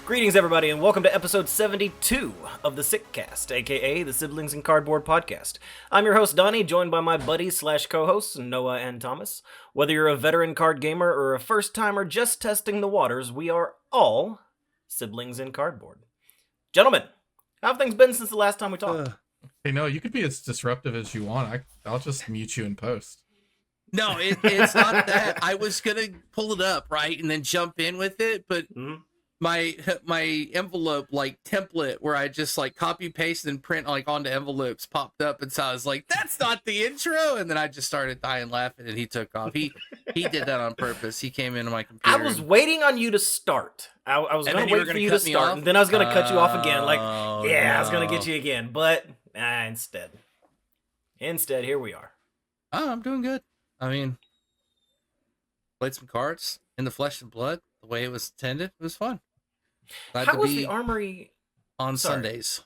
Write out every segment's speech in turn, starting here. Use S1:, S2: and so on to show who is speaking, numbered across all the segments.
S1: Greetings, everybody, and welcome to episode 72 of the Sickcast, aka the Siblings in Cardboard podcast. I'm your host, Donnie, joined by my buddies slash co-hosts, Noah and Thomas. Whether you're a veteran card gamer or a first-timer just testing the waters, we are all Siblings in Cardboard. Gentlemen, how have things been since the last time we talked?
S2: Hey, no, you could be as disruptive as you want. I'll just mute you in post.
S3: No, it's not that. I was gonna pull it up, right, and then jump in with it, but my envelope template where I just copy paste and print onto envelopes popped up, and so I was like, "That's not the intro," and then I just started dying laughing, and he took off. He did that on purpose. He came into my computer.
S1: I was waiting on you to start. I was going to wait for you to start, and then I was going to cut you off again. I was going to get you again, but instead, here we are.
S3: Oh, I'm doing good. I mean, played some cards in the flesh and blood the way it was intended. It was fun.
S1: How was the armory
S3: on Sundays?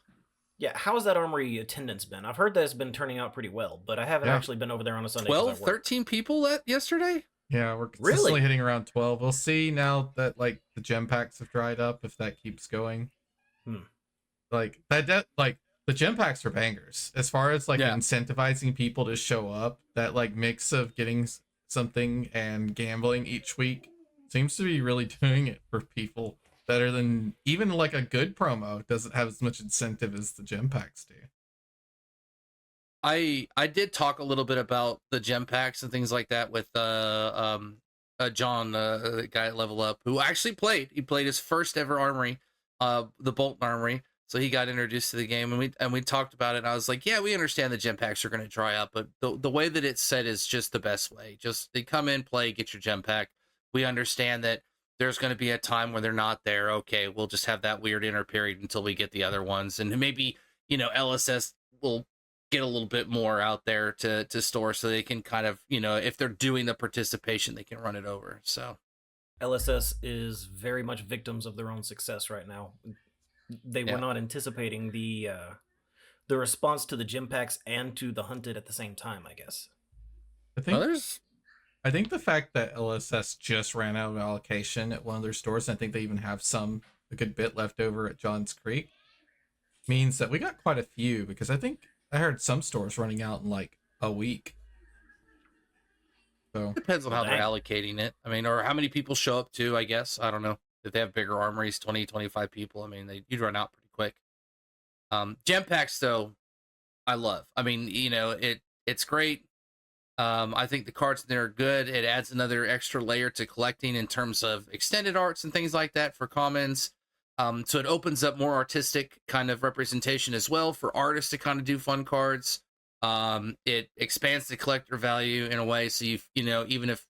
S1: Yeah, how has that armory attendance been? I've heard that it's been turning out pretty well, but I haven't actually been over there on a Sunday.
S3: 12, 13 people yesterday?
S2: Yeah, we're consistently hitting around 12. We'll see now that the gem packs have dried up if that keeps going. The gem packs are bangers. As far as incentivizing people to show up, that mix of getting something and gambling each week seems to be really doing it for people better than even a good promo doesn't have as much incentive as the gem packs do.
S3: I did talk a little bit about the gem packs and things like that with John, the guy at Level Up, who actually played. He played his first ever armory, the Bolton Armory. So he got introduced to the game, and we talked about it. And I was like, yeah, we understand the gem packs are going to dry up, but the way that it's said is just the best way. Just they come in, play, get your gem pack. We understand that there's going to be a time when they're not there. Okay, we'll just have that weird inner period until we get the other ones, and maybe LSS will get a little bit more out there to store, so they can kind of if they're doing the participation, they can run it over. So
S1: LSS is very much victims of their own success right now. They were not anticipating the response to the gym packs and to the hunted at the same time, I guess.
S2: I think the fact that LSS just ran out of allocation at one of their stores, and I think they even have a good bit left over at Johns Creek, means that we got quite a few, because I think I heard some stores running out in a week. So
S3: depends on how they're allocating it. I mean, or how many people show up too, I guess. I don't know. If they have bigger armories, 20, 25 people, I mean, you'd run out pretty quick. Gem packs, though, I love. I mean, it's great. I think the cards in there are good. It adds another extra layer to collecting in terms of extended arts and things like that for commons. So it opens up more artistic kind of representation as well for artists to kind of do fun cards. It expands the collector value in a way, so even if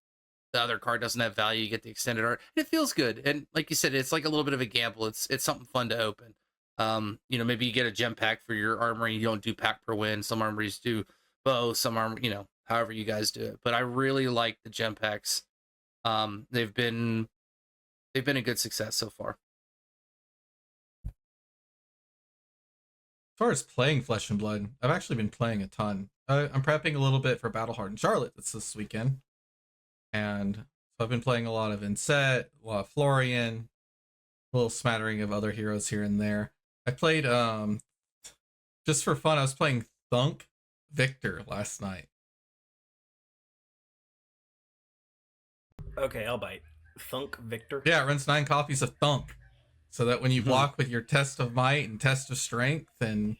S3: the other card doesn't have value, you get the extended art. It feels good, and like you said, it's a little bit of a gamble. It's something fun to open. Maybe you get a gem pack for your armory. You don't do pack per win. Some armories do both. Some however you guys do it. But I really like the gem packs. They've been a good success so far.
S2: As far as playing Flesh and Blood, I've actually been playing a ton. I'm prepping a little bit for Battle Hardened Charlotte that's this weekend. And so I've been playing a lot of Inset, a lot of Florian, a little smattering of other heroes here and there. I played, just for fun, I was playing Thunk Victor last night.
S1: Okay, I'll bite. Thunk Victor?
S2: Yeah, it runs 9 copies of Thunk. So that when you block with your Test of Might and Test of Strength and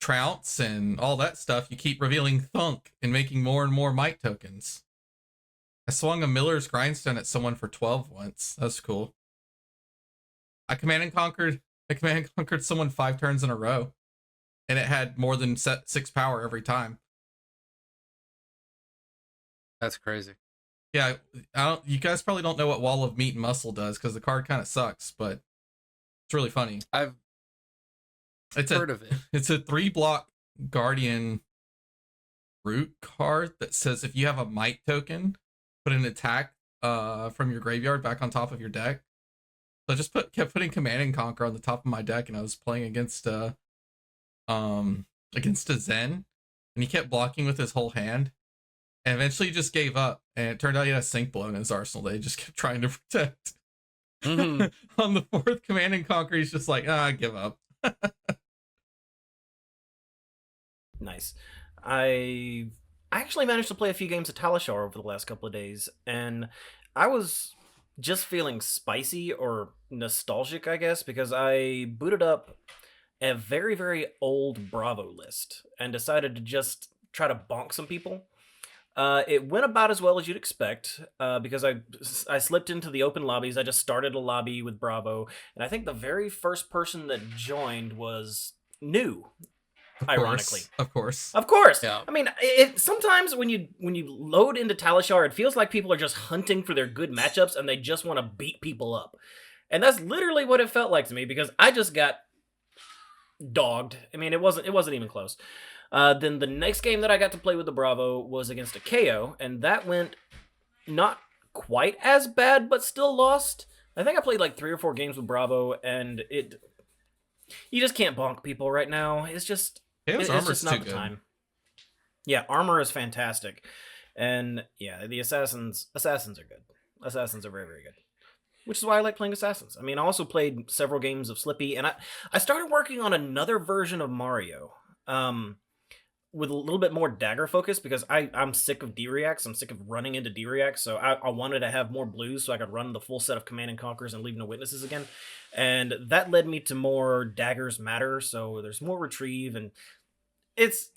S2: Trounce and all that stuff, you keep revealing Thunk and making more and more Might tokens. I swung a Miller's Grindstone at someone for 12 once. That's cool. I command and conquered someone 5 turns in a row, and it had more than 6 power every time.
S3: That's crazy.
S2: Yeah, you guys probably don't know what Wall of Meat and Muscle does because the card kind of sucks, but it's really funny.
S3: I've heard of it.
S2: It's a 3-block Guardian root card that says if you have a Might token, put an attack from your graveyard back on top of your deck. So I just kept putting Command and Conquer on the top of my deck, and I was playing against a Zen, and he kept blocking with his whole hand. and eventually he just gave up. And it turned out he had a sink blown in his arsenal that he just kept trying to protect.
S3: Mm-hmm.
S2: On the 4th Command and Conquer, he's just like, I give up.
S1: Nice. I actually managed to play a few games of Talishar over the last couple of days, and I was just feeling spicy or nostalgic, I guess, because I booted up a very, very old Bravo list and decided to just try to bonk some people. It went about as well as you'd expect because I slipped into the open lobbies. I just started a lobby with Bravo, and I think the very first person that joined was new. Ironically,
S2: Of course.
S1: of course.
S3: Yeah.
S1: I mean, sometimes when you load into Talishar, it feels like people are just hunting for their good matchups and they just want to beat people up, and that's literally what it felt like to me because I just got dogged. I mean, it wasn't even close. Then the next game that I got to play with the Bravo was against a KO, and that went not quite as bad, but still lost. I think I played like 3 or 4 games with Bravo, and you just can't bonk people right now. It's just
S2: KO's
S1: it's
S2: armor's
S1: just
S2: too
S1: not the
S2: good.
S1: time. Yeah, armor is fantastic, and yeah, the assassins are good. Assassins are very, very good. Which is why I like playing assassins. I mean, I also played several games of Slippy, and I started working on another version of Mario. With a little bit more dagger focus because I'm sick of D-Reacts. I'm sick of running into D-Reacts, so I wanted to have more blues so I could run the full set of Command and Conquers and Leave No Witnesses again. And that led me to more daggers matter, so there's more retrieve, and it's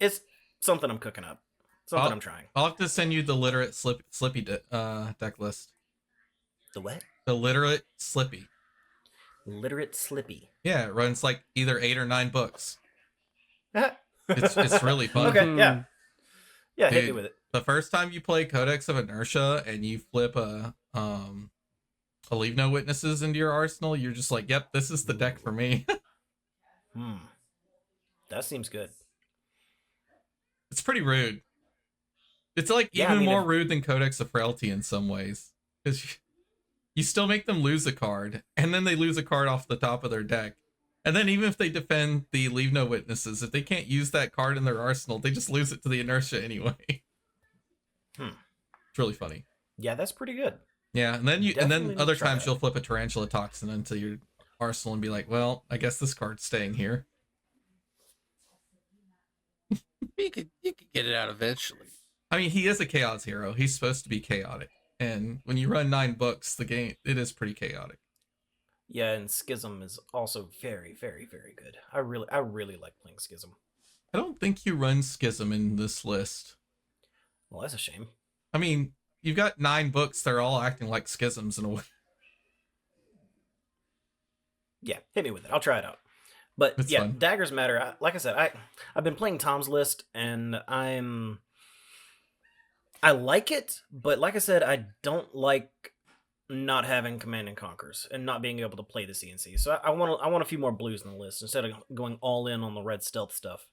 S1: something I'm cooking up. Something I'm trying.
S2: I'll have to send you the literate Slippy deck list.
S1: The what?
S2: The literate Slippy.
S1: Literate Slippy.
S2: Yeah, it runs like either 8 or 9 books.
S1: Okay,
S2: It's really fun.
S1: yeah. Yeah, hit me
S2: Dude,
S1: with it.
S2: The first time you play Codex of Inertia and you flip a Leave No Witnesses into your arsenal, you're just like, yep, this is the deck for me.
S1: That seems good.
S2: It's pretty rude. It's like even more rude than Codex of Frailty in some ways. Because you still make them lose a card, and then they lose a card off the top of their deck. And then even if they defend the Leave No Witnesses, if they can't use that card in their arsenal, they just lose it to the Inertia anyway. It's really funny.
S1: Yeah, that's pretty good.
S2: Yeah, and then other times
S1: that.
S2: you'll flip a Tarantula Toxin into your arsenal and be like, well, I guess this card's staying here.
S3: You could get it out eventually.
S2: I mean, he is a chaos hero. He's supposed to be chaotic. And when you run 9 books, the game, it is pretty chaotic.
S1: Yeah, and Schism is also very, very, very good. I really like playing Schism.
S2: I don't think you run Schism in this list.
S1: Well, that's a shame.
S2: I mean, you've got 9 books. They're all acting like schisms in a way.
S1: Yeah, hit me with it. I'll try it out. But
S2: It's
S1: yeah,
S2: fun.
S1: daggers matter. Like I said, I've been playing Tom's list, and I like it, but like I said, I don't like not having Command and Conquers and not being able to play the CNC. So I want a few more blues in the list instead of going all in on the red stealth stuff.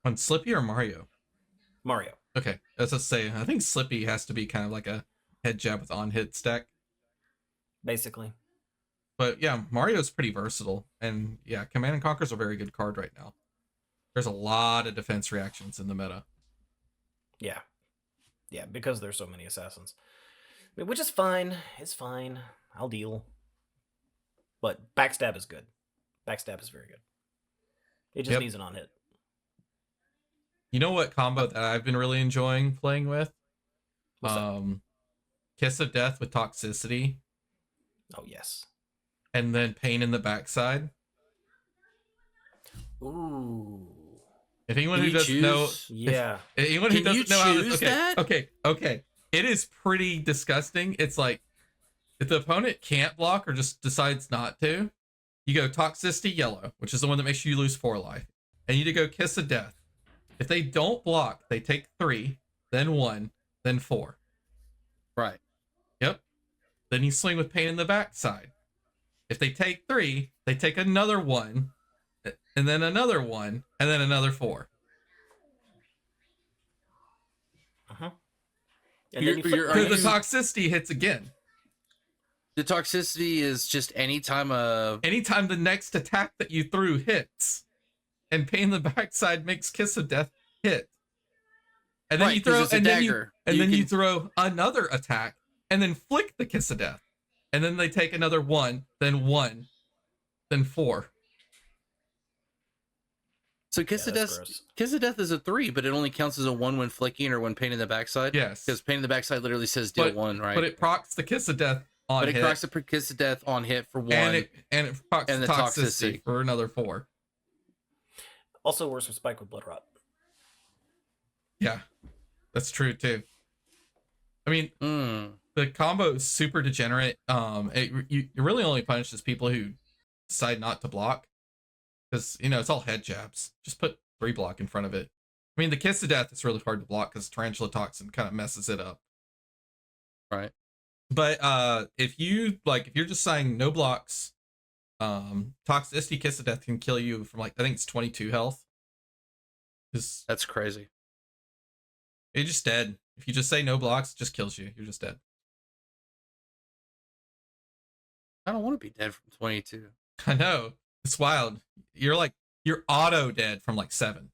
S2: On Slippy or Mario?
S1: Mario.
S2: Okay, as I say, I think Slippy has to be kind of like a head jab with on-hit stack.
S1: Basically.
S2: But yeah, Mario's pretty versatile. And yeah, Command and Conquer's a very good card right now. There's a lot of defense reactions in the meta.
S1: Yeah. Yeah, because there's so many assassins. I mean, which is fine. It's fine. I'll deal. But backstab is good. Backstab is very good. It just needs an on-hit.
S2: You know what combo that I've been really enjoying playing with?
S1: What's that?
S2: Kiss of Death with Toxicity.
S1: Oh, yes.
S2: And then Pain in the Backside.
S1: Ooh.
S2: If anyone who doesn't know,
S1: yeah.
S2: Anyone who doesn't know how this, okay. It is pretty disgusting. It's like if the opponent can't block or just decides not to, you go Toxicity Yellow, which is the one that makes you lose 4 life, and you to go Kiss of Death. If they don't block, they take 3, then 1, then 4.
S3: Right.
S2: Yep. Then you swing with Pain in the Backside. If they take 3, they take another 1, and then another 1, and then another 4.
S1: Uh-huh. And then
S2: the toxicity hits again.
S3: The toxicity is just anytime
S2: the next attack that you threw hits, and Pain in the Backside makes Kiss of Death hit. and then
S3: Right,
S2: you
S3: 'cause
S2: throw,
S3: it's a
S2: and then
S3: dagger.
S2: you
S3: can-
S2: throw another attack, and then flick the Kiss of Death, and then they take another 1, then 4.
S3: So
S1: Yeah, that's gross.
S3: Kiss of Death is a 3, but it only counts as a 1 when flicking or when pain in the backside.
S2: Yes,
S3: Because pain in the backside literally says deal 1, right?
S2: But it procs the Kiss of Death on
S3: But
S2: hit.
S3: it procs the Kiss of Death on hit for 1,
S2: and it procs
S3: and
S2: the
S3: the
S2: toxicity for another 4.
S1: Also worse with Spike with Blood Rot.
S2: Yeah, that's true too. I mean, the combo is super degenerate. It really only punishes people who decide not to block, because it's all head jabs. Just put 3 block in front of it. I mean, the Kiss of Death is really hard to block because Tarantula Toxin kind of messes it up.
S3: Right.
S2: But if you're just saying no blocks, Toxicity Kiss of Death can kill you from I think it's 22 health.
S3: That's crazy.
S2: You're just dead. If you just say no blocks, it just kills you. You're just dead.
S3: I don't want to be dead from 22.
S2: I know. It's wild. You're auto dead from 7.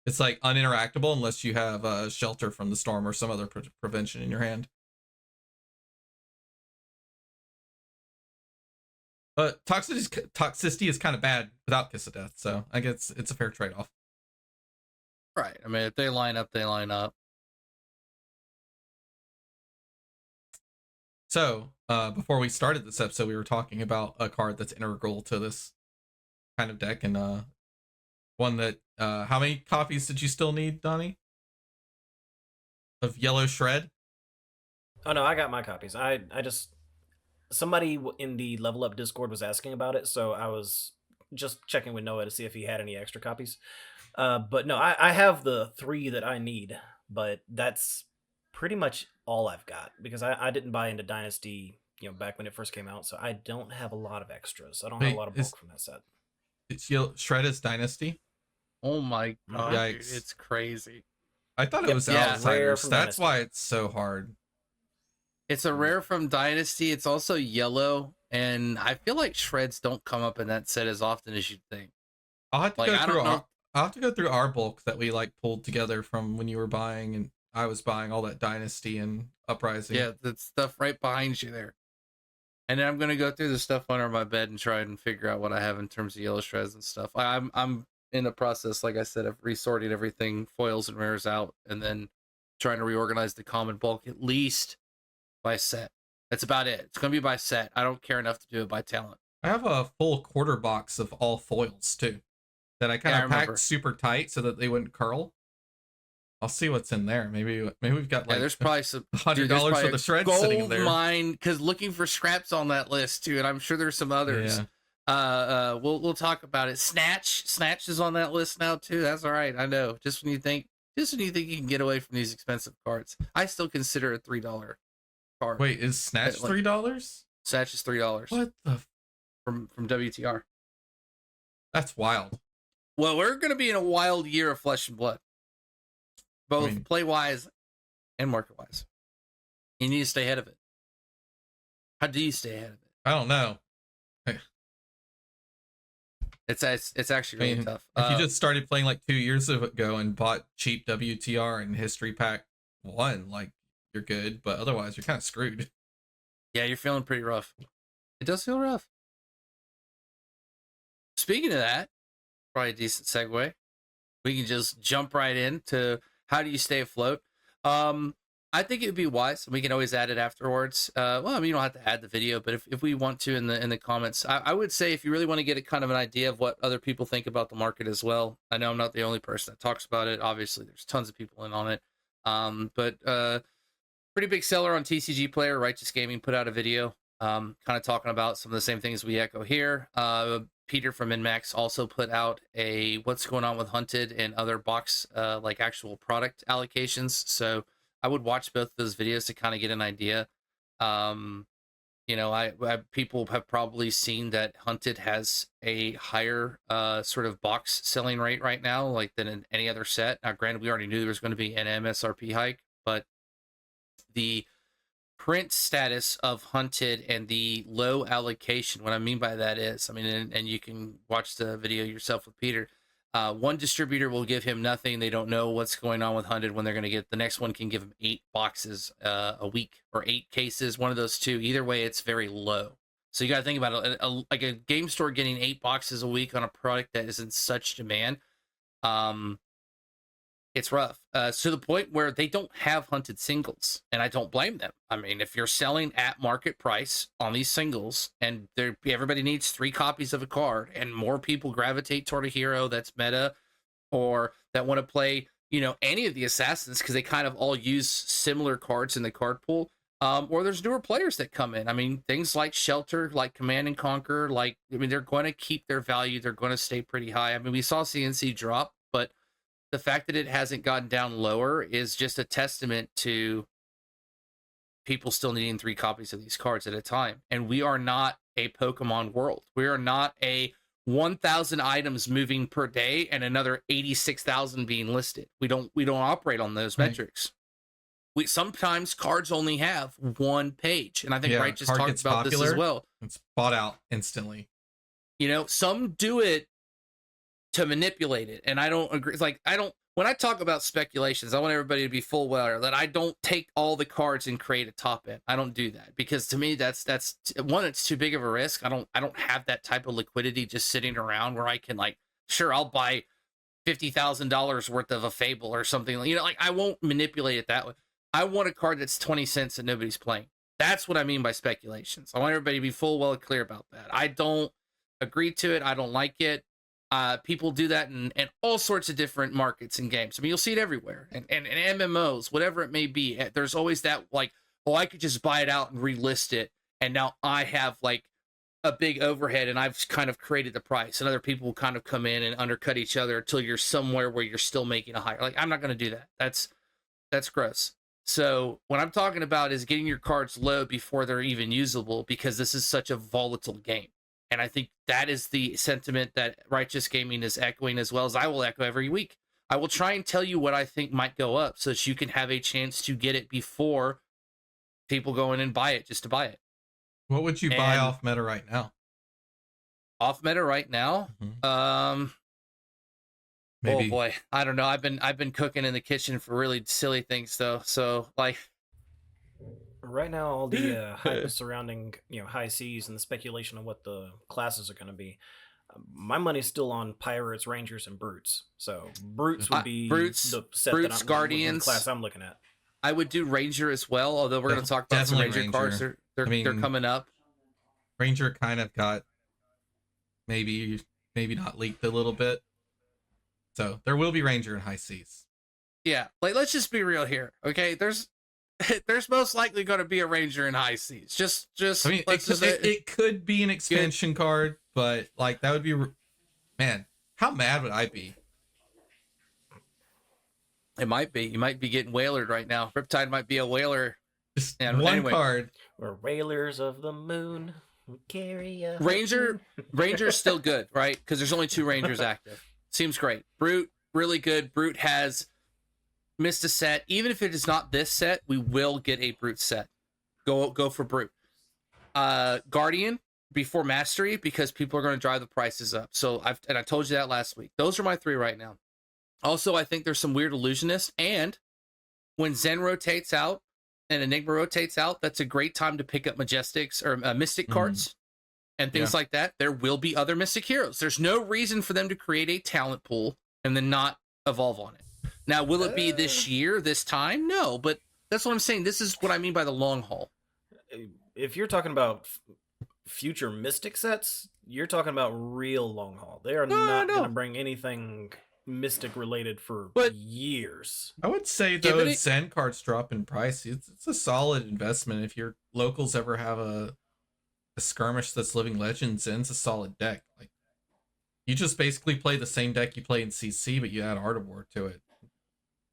S2: It's uninteractable unless you have shelter from the storm or some other prevention in your hand. But toxicity is kind of bad without Kiss of Death, so I guess it's a fair trade-off.
S3: Right. I mean, if they line up, they line up.
S2: So, before we started this episode, we were talking about a card that's integral to this kind of deck, and one that, how many copies did you still need, Donnie? Of Yellow Shred?
S1: Oh no, I got my copies. I just, somebody in the Level Up Discord was asking about it, so I was just checking with Noah to see if he had any extra copies. But no, I have the 3 that I need, but that's pretty much all I've got, because I didn't buy into Dynasty, back when it first came out, so I don't have a lot of extras. I don't have a lot of bulk from that set.
S2: It's Shred is Dynasty?
S3: Oh my god,
S2: Yikes.
S3: dude, it's crazy.
S2: I thought it was Outsiders. That's why it's so hard.
S3: It's a rare from Dynasty. It's also yellow, and I feel like shreds don't come up in that set as often as you'd think.
S2: I'll have to go through I'll have to go through our bulk that we pulled together from when you were buying and I was buying all that Dynasty and Uprising.
S3: Yeah, that stuff right behind you there. And then I'm gonna go through the stuff under my bed and try and figure out what I have in terms of yellow shreds and stuff. I'm in the process, like I said, of resorting everything, foils and rares out, and then trying to reorganize the common bulk at least by set. That's about it. It's gonna be by set. I don't care enough to do it by talent.
S2: I have a full quarter box of all foils too, that I kind of packed super tight so that they wouldn't curl. I'll see what's in there. Maybe we've got
S3: there's probably some
S2: $100 worth of shreds sitting in there.
S3: Gold mine, because looking for scraps on that list too, and I'm sure there's some others. Yeah. We'll talk about it. Snatch is on that list now too. That's all right. I know. Just when you think you can get away from these expensive cards, I still consider a $3 card.
S2: Wait, is Snatch $3?
S3: Snatch is $3.
S2: What the?
S3: From WTR.
S2: That's wild.
S3: Well, we're gonna be in a wild year of Flesh and Blood, both play wise and market wise. You need to stay ahead of it. How do you stay ahead of it?
S2: I don't know.
S3: It's actually really tough.
S2: If you just started playing 2 years ago and bought cheap WTR and History Pack 1, you're good, but otherwise you're kind of screwed.
S3: Yeah, you're feeling pretty rough. It does feel rough. Speaking of that, probably a decent segue. We can just jump right into how do you stay afloat. I think it would be wise, and we can always add it afterwards. Well, I mean, you don't have to add the video, but if we want to in the comments, I would say if you really want to get a kind of an idea of what other people think about the market as well. I know I'm not the only person that talks about it. Obviously, there's tons of people in on it. But pretty big seller on TCG Player, Righteous Gaming, put out a video kind of talking about some of the same things we echo here. Peter from Inmax also put out a what's going on with Hunted and other box actual product allocations. So I would watch both of those videos to kind of get an idea. People have probably seen that Hunted has a higher sort of box selling rate right now, than in any other set. Now, granted, we already knew there was going to be an MSRP hike, but the print status of Hunted and the low allocation, what I mean by that is, and you can watch the video yourself with Peter, One distributor will give him nothing. They don't know what's going on with Hunted when they're going to get. The next one can give him 8 boxes a week or 8 cases. One of those two. Either way, it's very low. So you got to think about it. Like a game store getting 8 boxes a week on a product that is in such demand. It's rough. To the point where they don't have Hunted singles, and I don't blame them. I mean, if you're selling at market price on these singles, and everybody needs 3 copies of a card, and more people gravitate toward a hero that's meta, or that want to play, any of the assassins because they kind of all use similar cards in the card pool. Or there's newer players that come in. I mean, things like Shelter, like Command and Conquer, they're going to keep their value. They're going to stay pretty high. I mean, we saw CNC drop, but the fact that it hasn't gone down lower is just a testament to people still needing 3 copies of these cards at a time. And we are not a Pokemon world. We are not a 1,000 items moving per day and another 86,000 being listed. We don't operate on those metrics. We sometimes cards only have 1 page, and I think Wright just talked about this as well.
S2: It's bought out instantly.
S3: Some do it to manipulate it, and I don't agree. When I talk about speculations, I want everybody to be full aware that I don't take all the cards and create a top end. I don't do that because to me that's one, it's too big of a risk. I don't have that type of liquidity just sitting around where I can sure, I'll buy $50,000 worth of a Fable or something. I won't manipulate it that way. I want a card that's 20 cents that nobody's playing. That's what I mean by speculations. I want everybody to be full clear about that. I don't agree to it. I don't like it. People do that in all sorts of different markets and games. I mean, you'll see it everywhere. And MMOs, whatever it may be, there's always that I could just buy it out and relist it. And now I have a big overhead and I've kind of created the price. And other people will kind of come in and undercut each other until you're somewhere where you're still making a higher. I'm not going to do that. That's gross. So what I'm talking about is getting your cards low before they're even usable, because this is such a volatile game. And I think that is the sentiment that Righteous Gaming is echoing, as well as I will echo every week. I will try and tell you what I think might go up so that you can have a chance to get it before people go in and buy it just to buy it.
S2: What would you buy off meta right now?
S3: Off meta right now?
S2: Mm-hmm. Maybe.
S3: Oh boy, I don't know. I've been cooking in the kitchen for really silly things though. So
S1: right now, all the hype surrounding high seas and the speculation of what the classes are going to be. My money's still on Pirates, Rangers, and Brutes. So Brutes would be the set
S3: Brutes,
S1: that
S3: Guardians,
S1: the class I'm looking at.
S3: I would do Ranger as well. Although we're going to talk about some Ranger cards. They're coming up.
S2: Ranger kind of got maybe not leaked a little bit. So there will be Ranger in high seas.
S3: Yeah, let's just be real here, okay? There's most likely going to be a Ranger in high seas. Just. I mean,
S2: it could be an expansion card, but that would be, man. How mad would I be?
S3: It might be. You might be getting whalered right now. Riptide might be a whaler.
S2: Just one card.
S1: We're whalers of the moon. We carry a
S3: Ranger's still good, right? Because there's only 2 Rangers active. Seems great. Brute, really good. Brute has missed a set. Even if it is not this set, we will get a Brute set. Go for Brute. Guardian before Mastery, because people are going to drive the prices up. So I told you that last week. Those are my 3 right now. Also, I think there's some weird illusionists, and when Zen rotates out and Enigma rotates out, that's a great time to pick up Majestics or Mystic cards. And things like that. There will be other Mystic heroes. There's no reason for them to create a talent pool and then not evolve on it. Now, will it be this year, this time? No, but that's what I'm saying. This is what I mean by the long haul.
S1: If you're talking about future Mystic sets, you're talking about real long haul. They are not going to bring anything Mystic related for years.
S2: I would say, though, if Zen cards drop in price, it's a solid investment. If your locals ever have a skirmish that's Living Legends, Zen's a solid deck. You just basically play the same deck you play in CC, but you add Artibor to it.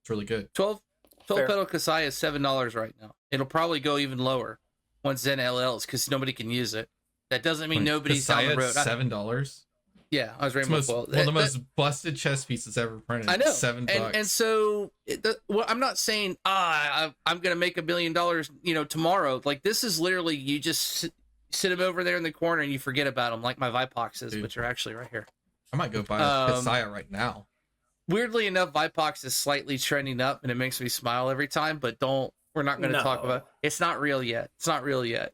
S2: It's really good.
S3: 12 Petal Kasai is $7 right now. It'll probably go even lower once Zen LLs, because nobody can use it. That doesn't mean nobody's down the road.
S2: $7.
S3: Yeah, I was Rainbow
S2: one of the most busted chess pieces ever printed.
S3: I know.
S2: $7.
S3: And so, I'm not saying I'm going to make $1 million, tomorrow. This is literally you just sit them over there in the corner and you forget about them, like my Vipoxes, which are actually right here.
S2: I might go buy a Kasaya right now.
S3: Weirdly enough, Vipox is slightly trending up, and it makes me smile every time. But we're not going to talk about. It's not real yet. It's not real yet.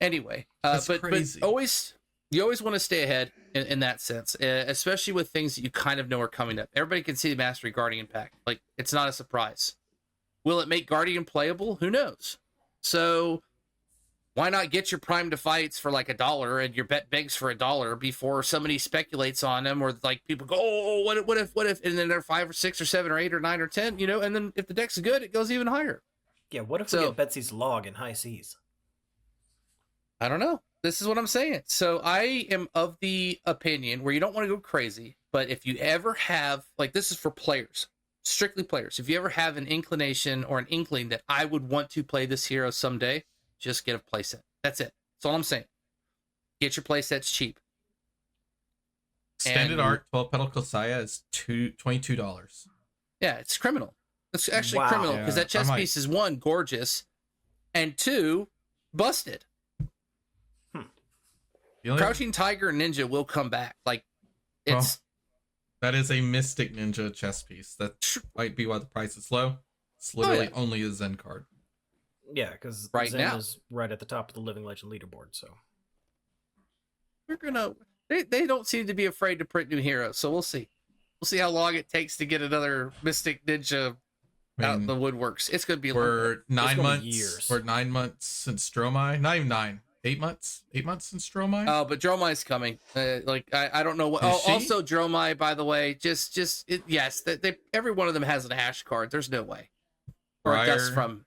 S3: Anyway, but always you always want to stay ahead in that sense, especially with things that you kind of know are coming up. Everybody can see the Mastery Guardian pack. Like, it's not a surprise. Will it make Guardian playable? Who knows? So why not get your Prime to fights for like $1 and your bet begs for $1 before somebody speculates on them, or like people go, oh, what if, and then they're 5 or 6 or 7 or 8 or 9 or 10, and then if the deck's good, it goes even higher.
S1: Yeah, what if we get Betsy's log in high seas?
S3: I don't know. This is what I'm saying. So I am of the opinion where you don't want to go crazy, but if you ever have, like, this is for players, strictly players, if you ever have an inclination or an inkling that I would want to play this hero someday, just get a playset. That's it. That's all I'm saying. Get your playsets cheap.
S2: Standard art 12 petal Kasaya is $22.
S3: Yeah, it's criminal. It's actually criminal because that chess piece is, 1, gorgeous, and 2, busted. Crouching Tiger Ninja will come back. Like, it's
S2: that is a Mystic Ninja chess piece. That might be why the price is low. It's literally only a Zen card.
S1: Yeah, because Zen is right at the top of the Living Legend leaderboard. So
S3: we're gonna. They don't seem to be afraid to print new heroes. So we'll see. We'll see how long it takes to get another Mystic Ninja out in the woodworks. It's gonna be
S2: for 9 months. Years. For 9 months since Stromai. Not even 9. 8 months? 8 months since Dromai?
S3: Oh, but Dromai's coming. I don't know what. Also Dromai, by the way, yes, every one of them has an Ash card. There's no way. Or a Dust from.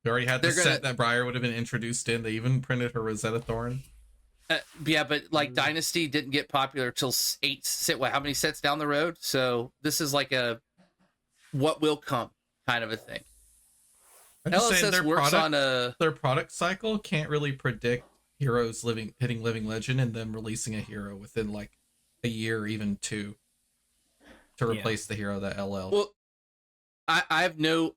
S2: They already had the set that Briar would have been introduced in. They even printed her Rosetta Thorn.
S3: Yeah, but like Dynasty didn't get popular till 8. How many sets down the road? So this is like a what will come kind of a thing. LSS works on
S2: their product cycle can't really predict heroes hitting Living Legend and then releasing a hero within like a year or even 2 to replace the hero that LL.
S3: Well, I have no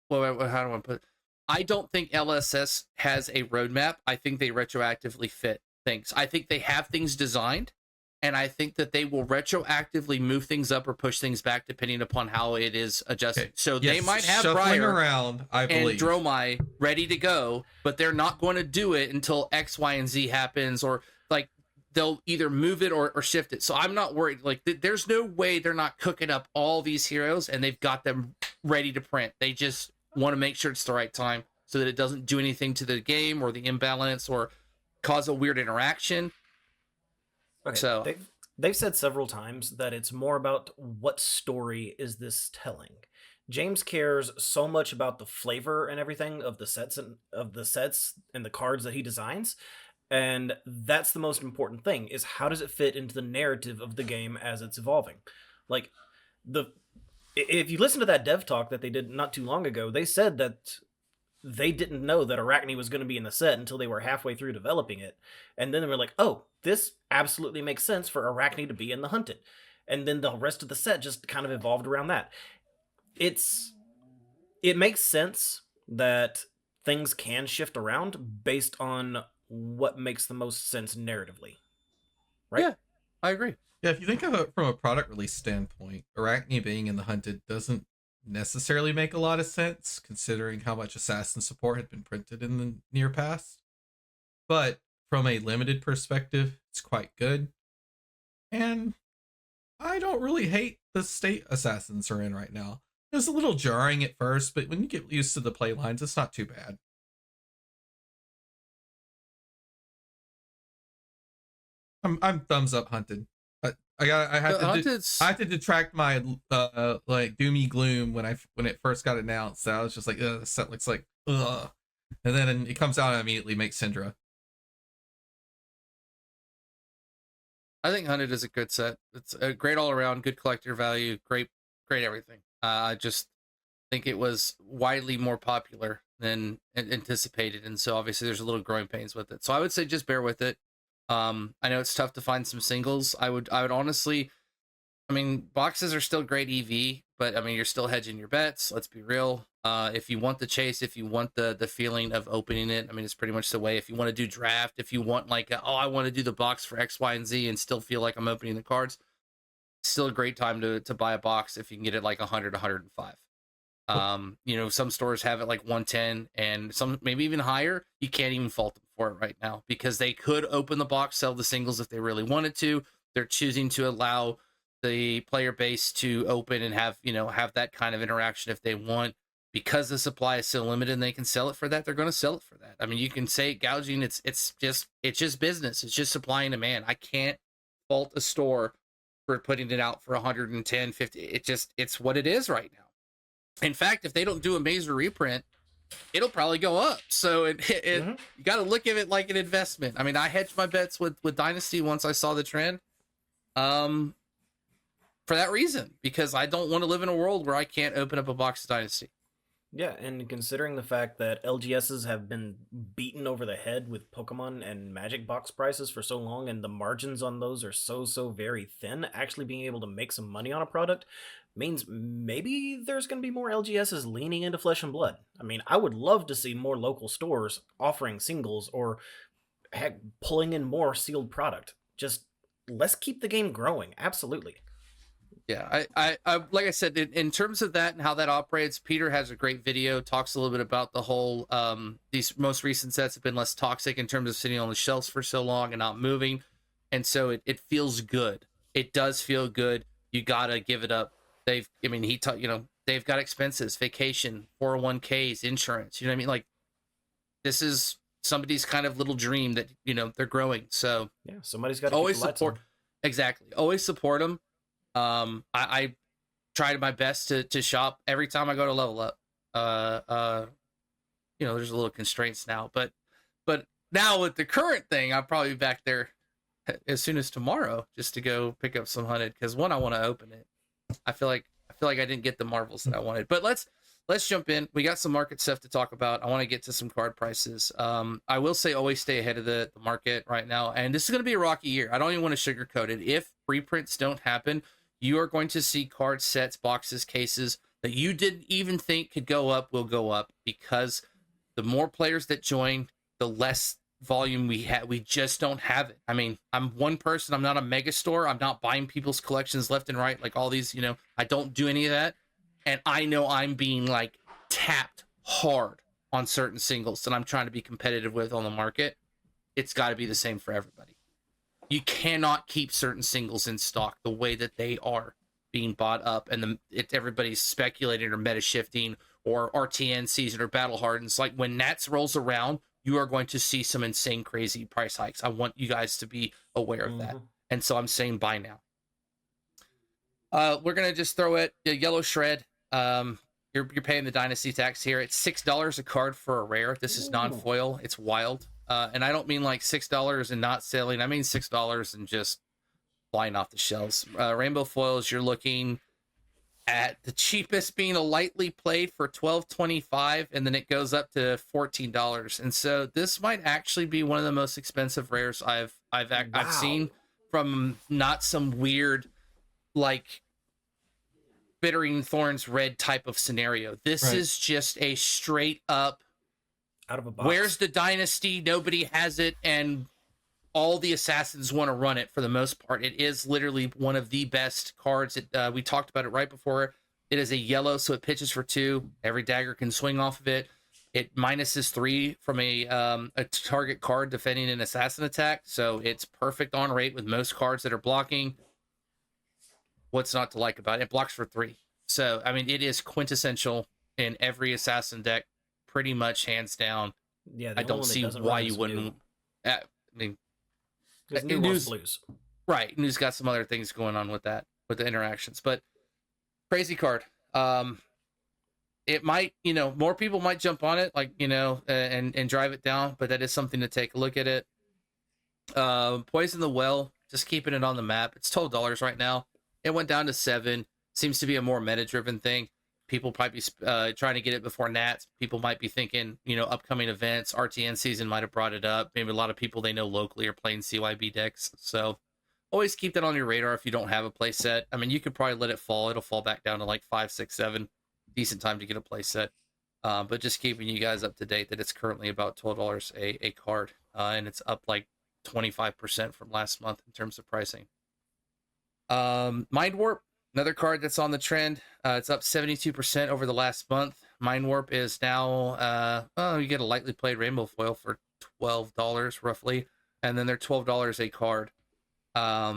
S3: well, how do I put it? I don't think LSS has a roadmap. I think they retroactively fit things. I think they have things designed, and I think that they will retroactively move things up or push things back depending upon how it is adjusted. Okay. So they might have Briar
S2: around, I believe,
S3: and Dromai ready to go, but they're not going to do it until X, Y, and Z happens, or like they'll either move it or shift it. So I'm not worried. Like there's no way they're not cooking up all these heroes and they've got them ready to print. They just want to make sure it's the right time so that it doesn't do anything to the game or the imbalance or cause a weird interaction.
S1: Okay, so they've said several times that it's more about what story is this telling. James cares so much about the flavor and everything of the sets and the cards that he designs, and that's the most important thing, is how does it fit into the narrative of the game as it's evolving. Like, if you listen to that dev talk that they did not too long ago, they said that they didn't know that Arachne was going to be in the set until they were halfway through developing it. And then they were like, oh, this absolutely makes sense for Arachne to be in the Hunted. And then the rest of the set just kind of evolved around that. It makes sense that things can shift around based on what makes the most sense narratively. Right?
S3: Yeah, I agree.
S2: Yeah, if you think of it from a product release standpoint, Arachne being in the Hunted doesn't necessarily make a lot of sense considering how much assassin support had been printed in the near past, but from a limited perspective it's quite good, and I don't really hate the state assassins are in right now. It's a little jarring at first, but when you get used to the play lines, it's not too bad. I'm thumbs up Hunted. I had to detract my like doomy gloom when it first got announced. I was just like, the set looks like ugh, and then it comes out and immediately makes Syndra.
S3: I think Hunted is a good set. It's a great all around, good collector value, great everything. I just think it was widely more popular than anticipated, and so obviously there's a little growing pains with it. So I would say just bear with it. I know it's tough to find some singles. I would honestly, I mean, boxes are still great EV, but I mean, you're still hedging your bets. Let's be real. If you want the chase, if you want the feeling of opening it, I mean, it's pretty much the way. If you want to do draft, if you want like, I want to do the box for X, Y, and Z and still feel like I'm opening the cards, still a great time to buy a box if you can get it like 100, 105. Some stores have it like 110 and some maybe even higher. You can't even fault them for it right now because they could open the box, sell the singles if they really wanted to. They're choosing to allow the player base to open and have that kind of interaction if they want. Because the supply is so limited and they can sell it for that, they're going to sell it for that. I mean, you can say gouging, it's just business. It's just supply and demand. I can't fault a store for putting it out for 110, 50. It's what it is right now. In fact, if they don't do a major reprint, it'll probably go up. So you got to look at it like an investment. I mean, I hedged my bets with Dynasty once I saw the trend. For that reason, because I don't want to live in a world where I can't open up a box of Dynasty.
S1: Yeah, and considering the fact that LGSs have been beaten over the head with Pokemon and Magic box prices for so long, and the margins on those are so very thin, actually being able to make some money on a product means maybe there's going to be more LGSs leaning into Flesh and Blood. I mean, I would love to see more local stores offering singles or heck, pulling in more sealed product. Just let's keep the game growing. Absolutely.
S3: Yeah, I like I said, in terms of that and how that operates, Peter has a great video, talks a little bit about the whole, these most recent sets have been less toxic in terms of sitting on the shelves for so long and not moving. And so it feels good. It does feel good. You got to give it up. They've got expenses, vacation, 401ks, insurance, you know what I mean? Like, this is somebody's kind of little dream that, they're growing. So
S1: yeah, somebody's got to
S3: always support. Exactly. Always support them. I tried my best to shop every time I go to Level Up. There's a little constraints now, but now with the current thing, I'll probably be back there as soon as tomorrow just to go pick up some hunted. Cause one, I want to open it. I feel like I didn't get the marvels that I wanted, but let's jump in. We got some market stuff to talk about. I want to get to some card prices. I will say always stay ahead of the market right now. And this is going to be a rocky year. I don't even want to sugarcoat it. If reprints don't happen, you are going to see card sets, boxes, cases that you didn't even think could go up will go up because the more players that join, the less volume we have. We just don't have it. I mean, I'm one person. I'm not a mega store. I'm not buying people's collections left and right. Like all these, I don't do any of that. And I know I'm being like tapped hard on certain singles that I'm trying to be competitive with on the market. It's got to be the same for everybody. You cannot keep certain singles in stock the way that they are being bought up, and everybody's speculating or meta shifting or RTN season or battle hardens. Like when Nats rolls around, you are going to see some insane, crazy price hikes. I want you guys to be aware of that. And so I'm saying buy now. We're gonna just throw it yellow shred. You're paying the dynasty tax here. It's $6 a card for a rare. This is non-foil. It's wild. And I don't mean like $6 and not selling. I mean $6 and just flying off the shelves. Rainbow foils, you're looking at the cheapest being a lightly played for $12.25, and then it goes up to $14. And so this might actually be one of the most expensive rares I've seen, from not some weird like Bittering Thorns red type of scenario. This is just a straight up
S1: out of a box.
S3: Where's the dynasty? Nobody has it, and all the assassins want to run it for the most part. It is literally one of the best cards. We talked about it right before. It is a yellow, so it pitches for 2. Every dagger can swing off of it. It minuses 3 from a target card defending an assassin attack, so it's perfect on rate with most cards that are blocking. What's not to like about it? It blocks for 3. So, I mean, it is quintessential in every assassin deck, pretty much hands down.
S1: Yeah,
S3: I don't see why you wouldn't. I mean,
S1: News blues.
S3: Right. News got some other things going on with that, with the interactions, but crazy card. It might, more people might jump on it, like, and drive it down, but that is something to take a look at it. Poison the Well, just keeping it on the map. It's $12 right now. It went down to 7. Seems to be a more meta-driven thing. People might be trying to get it before Nats. People might be thinking, upcoming events. RTN season might have brought it up. Maybe a lot of people they know locally are playing CYB decks. So always keep that on your radar if you don't have a play set. I mean, you could probably let it fall. It'll fall back down to like 5, 6, 7. Decent time to get a play set. But just keeping you guys up to date that it's currently about $12 a card. And it's up like 25% from last month in terms of pricing. Mind Warp, another card that's on the trend. It's up 72% over the last month. Mind Warp is now, you get a lightly played rainbow foil for $12 roughly. And then they're $12 a card. I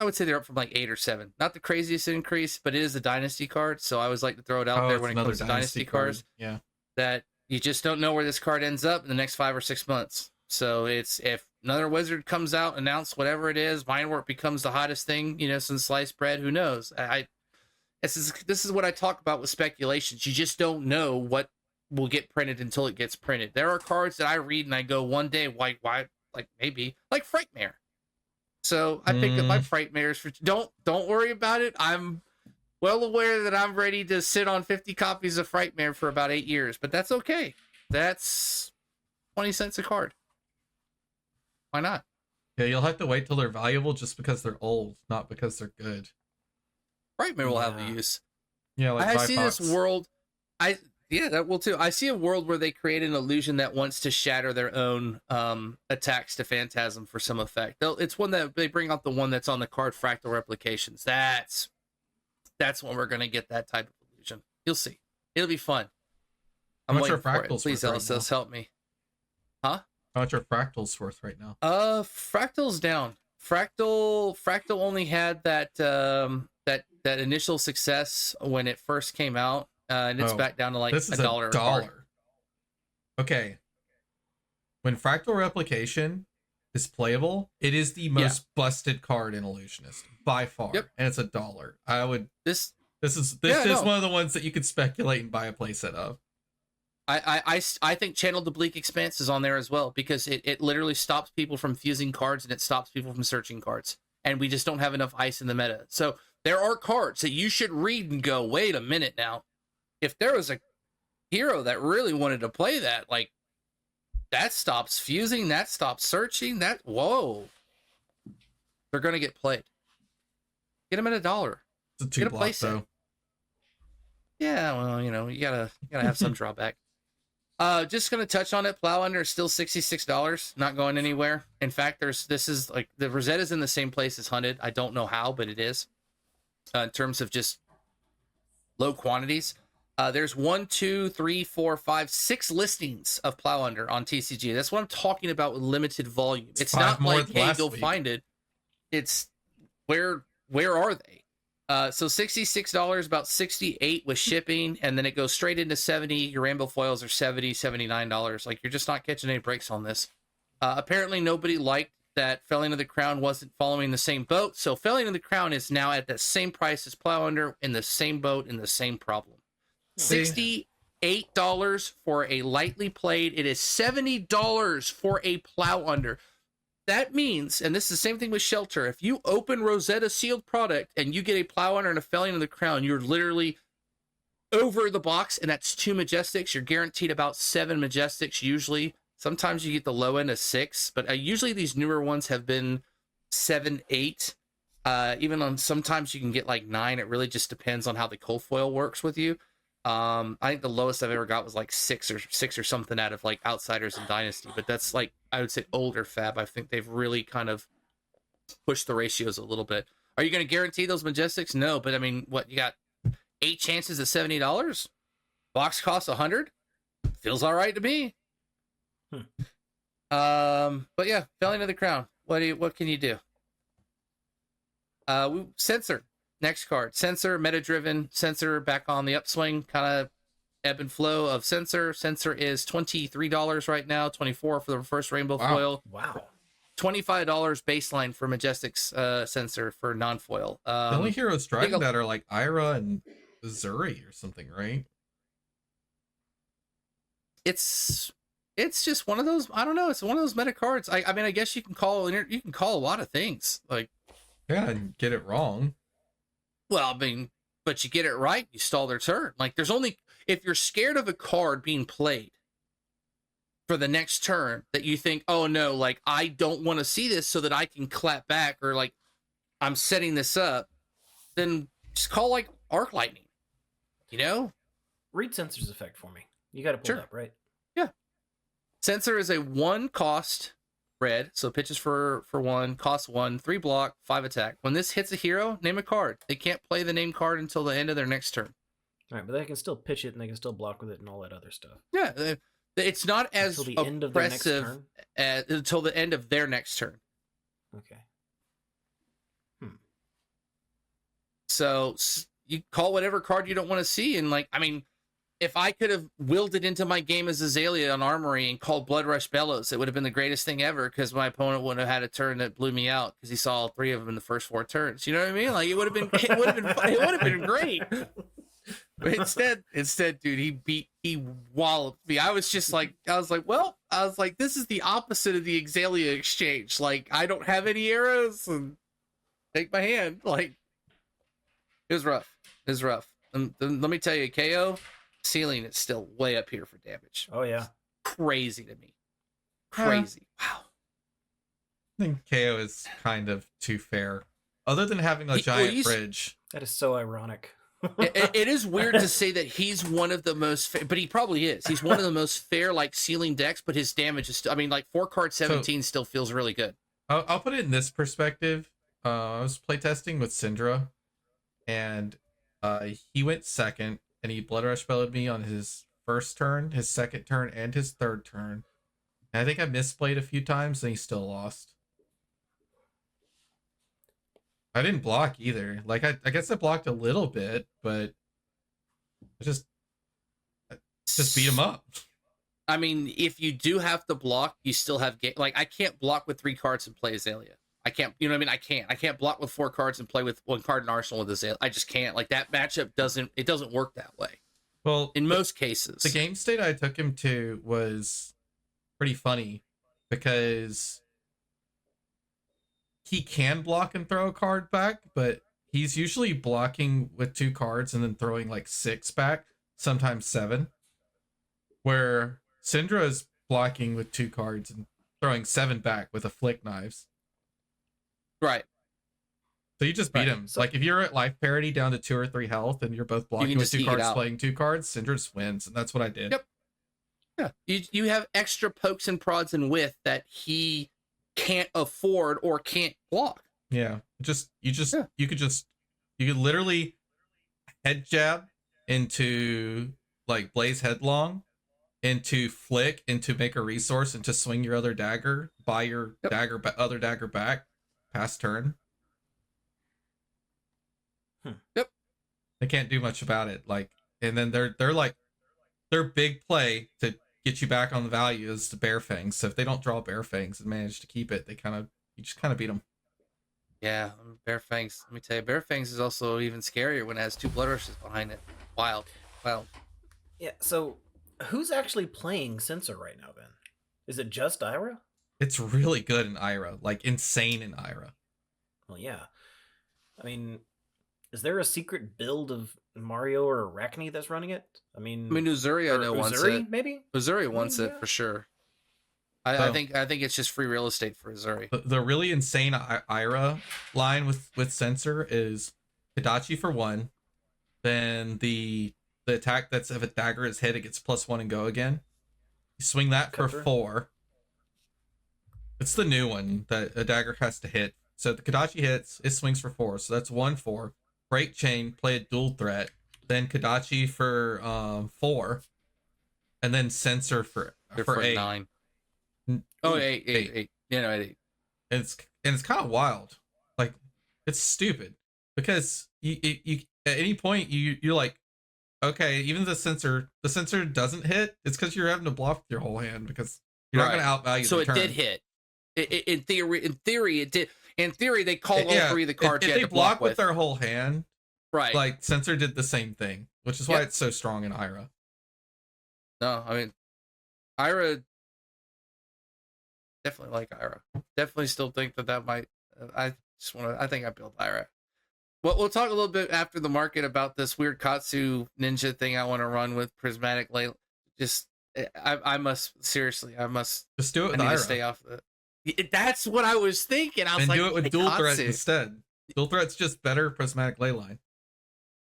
S3: would say they're up from like 8 or 7. Not the craziest increase, but it is a dynasty card. So I always like to throw it out there when it comes to dynasty cards.
S2: Yeah.
S3: That you just don't know where this card ends up in the next 5 or 6 months. So it's if another wizard comes out, announce whatever it is, Mind Warp becomes the hottest thing, since sliced bread. Who knows? This is what I talk about with speculations. You just don't know what will get printed until it gets printed. There are cards that I read and I go one day, why, like maybe like Frightmare. So I picked up my Frightmares for. Don't worry about it. I'm well aware that I'm ready to sit on 50 copies of Frightmare for about 8 years, but that's okay. That's 20 cents a card. Why not?
S2: Yeah, you'll have to wait till they're valuable just because they're old, not because they're good.
S3: Frightmare will have a use.
S2: Yeah, like
S3: I see this world. That will too. I see a world where they create an illusion that wants to shatter their own attacks to Phantasm for some effect. It's one that they bring out the one that's on the card Fractal Replications. That's when we're gonna get that type of illusion. You'll see. It'll be fun.
S2: How much are fractals?
S3: Please, LSS, help me. Huh?
S2: How much are fractals worth right now?
S3: Fractal's down. Fractal only had that that initial success when it first came out. And it's back down to like
S2: this is
S3: $1.
S2: $1. Okay. When Fractal Replication is playable, it is the most busted card in Illusionist by far.
S3: Yep.
S2: And it's $1. I would this is
S3: no.
S2: one of the ones that you could speculate and buy a playset of.
S3: I think Channeled Oblique Expanse is on there as well because it literally stops people from fusing cards and it stops people from searching cards. And we just don't have enough ice in the meta. So there are cards that you should read and go, wait a minute now. If there was a hero that really wanted to play that, like, that stops fusing, that stops searching, whoa. They're going to get played. Get them at $1.
S2: It's a 2 block, though.
S3: Yeah, well, you gotta have some drawback. Just going to touch on it. Plow Under is still $66, not going anywhere. In fact, this is like, the Rosetta's in the same place as Hunted. I don't know how, but it is. In terms of just low quantities. There's 1, 2, 3, 4, 5, 6 listings of Plow Under on TCG. That's what I'm talking about with limited volume. It's not like, hey, go find it. It's where are they? So $66, about $68 with shipping, and then it goes straight into $70. Your rainbow foils are $70, $79. Like, you're just not catching any breaks on this. Apparently nobody liked that Felling of the Crown wasn't following the same boat. So Felling of the Crown is now at the same price as Plow Under, in the same boat, in the same problem. $68 for a lightly played. It is $70 for a Plow Under. That means, and this is the same thing with Shelter, if you open Rosetta sealed product and you get a Plow Under and a Felling of the Crown, you're literally over the box, and that's 2 Majestics. You're guaranteed about 7 Majestics usually. Sometimes you get the low end of 6, but usually these newer ones have been 7, 8. Even on sometimes you can get like 9. It really just depends on how the cold foil works with you. I think the lowest I've ever got was like 6 or something out of like Outsiders and Dynasty, but that's like, I would say older Fab. I think they've really kind of pushed the ratios a little bit. Are you going to guarantee those Majestics? No, but I mean, what, you got 8 chances at $70? Box costs $100? Feels all right to me. But yeah, Felling of the Crown. What can you do? Censor. Next card, Censor, meta-driven. Censor back on the upswing, kind of ebb and flow of Censor. Censor is $23 right now, $24 for the first rainbow foil.
S1: Wow.
S3: $25 baseline for Majestic's Censor for non-foil.
S2: The only heroes driving that are like Ira and Zuri or something, right?
S3: It's just one of those, I don't know, it's one of those meta cards. I mean, I guess you can call a lot of things. Like,
S2: yeah, and get it wrong.
S3: Well, I mean, but you get it right, you stall their turn. Like, there's only, if you're scared of a card being played, for the next turn that you think, oh no, like I don't want to see this so that I can clap back, or like I'm setting this up, then just call like arc lightning, you know?
S1: Read Censor's effect for me. You got to pull it up, right?
S3: Yeah. Censor is a 1 cost red, so pitches for 1, costs 1, 3 block, 5 attack. When this hits a hero, name a card. They can't play the name card until the end of their next turn.
S1: All right, but they can still pitch it and they can still block with it and all that other stuff.
S3: Yeah, it's not as
S1: until the end of their next turn?
S3: Until the end of their next turn.
S1: Okay.
S3: So you call whatever card you don't want to see, and like, I mean, if I could have willed it into my game as Azalea on Armory and called Blood Rush Bellows, it would have been the greatest thing ever, because my opponent wouldn't have had a turn that blew me out because he saw all 3 of them in the first 4 turns. You know what I mean? Like, it would have been great. But instead, dude, he walloped me. I was like, this is the opposite of the Exalia exchange. Like, I don't have any arrows, and take my hand. Like, it was rough. And let me tell you, KO ceiling is still way up here for damage.
S1: Oh yeah,
S3: crazy to me. Crazy. Wow.
S2: I think KO is kind of too fair. Other than having a giant bridge.
S1: That is so ironic.
S3: It is weird to say that he's one of the most fair, but he probably is. He's one of the most fair, like, ceiling decks, but his damage is still, I mean, like, 4 card 17 still feels really good.
S2: I'll put it in this perspective. I was playtesting with Syndra, and he went second, and he Blood Rush Bellowed me on his first turn, his second turn, and his third turn. And I think I misplayed a few times, and he still lost. I didn't block either. Like, I guess I blocked a little bit, but I just beat him up.
S3: I mean, if you do have to block, you still have game. Like, I can't block with 3 cards and play Azalea. I can't, you know what I mean? I can't block with 4 cards and play with 1 card in Arsenal with Azalea. I just can't. Like, that matchup doesn't work that way.
S2: Well,
S3: in most cases.
S2: The game state I took him to was pretty funny, because he can block and throw a card back, but he's usually blocking with 2 cards and then throwing like 6 back, sometimes 7. Where Syndra is blocking with 2 cards and throwing 7 back with a flick knives.
S3: Right.
S2: So you just beat him. So, like, if you're at life parity down to 2 or 3 health and you're both blocking with 2 cards, playing 2 cards, Syndra just wins, and that's what I did.
S3: Yep. Yeah. You have extra pokes and prods and width that he can't afford or can't block.
S2: Yeah. You could literally head jab into, like, Blaze Headlong, into flick, into make a resource, into swing your other dagger, buy your other dagger back, pass turn.
S3: Yep.
S2: They can't do much about it. Like, and then their big play to get you back on the value is the Bear Fangs. So if they don't draw Bear Fangs and manage to keep it, you just kind of beat them.
S3: Yeah, Bear Fangs. Let me tell you, Bear Fangs is also even scarier when it has 2 Blood Rushes behind it. Wild.
S1: Yeah. So who's actually playing Censor right now, then? Is it just Ira?
S2: It's really good in Ira, like insane in Ira.
S1: Well, yeah. I mean, is there a secret build of Mario or Arachne that's running it? I mean,
S3: Uzuri, I know, wants it.
S1: Maybe
S3: Uzuri wants it for sure. I think it's just free real estate for Uzuri.
S2: The really insane Ira line with Censor is Kodachi for 1, then the attack that's if a dagger is hit, it gets +1 and go again. You swing that for 4. It's the new one that a dagger has to hit. So the Kodachi hits, it swings for 4. So that's 1/4. Break chain, play a dual threat, then Kodachi for 4, and then Censor for 8.
S3: 9. Oh, 8. Yeah, no, 8.
S2: And it's kind of wild. Like, it's stupid, because you at any point you're like, okay, even the Censor doesn't hit. It's because you're having to bluff your whole hand, because you're not going to outvalue.
S3: So
S2: the
S3: it
S2: turn.
S3: Did hit. In theory, it did. In theory, they called all 3 of the cards.
S2: If they block with their whole hand,
S3: right?
S2: Like, Censor did the same thing, which is why it's so strong in Ira.
S3: No, I mean, Ira. Definitely like Ira. Definitely still think that might. I think I built Ira. Well, we'll talk a little bit after the market about this weird Katsu ninja thing I want to run with Prismatic Just I must seriously. I must.
S2: Just do it
S3: I
S2: with
S3: need to
S2: Ira.
S3: stay off the. That's what I was thinking. I was
S2: And
S3: like,
S2: do it with dual threat
S3: Ikatsu.
S2: instead. Dual threat's just better prismatic ley line.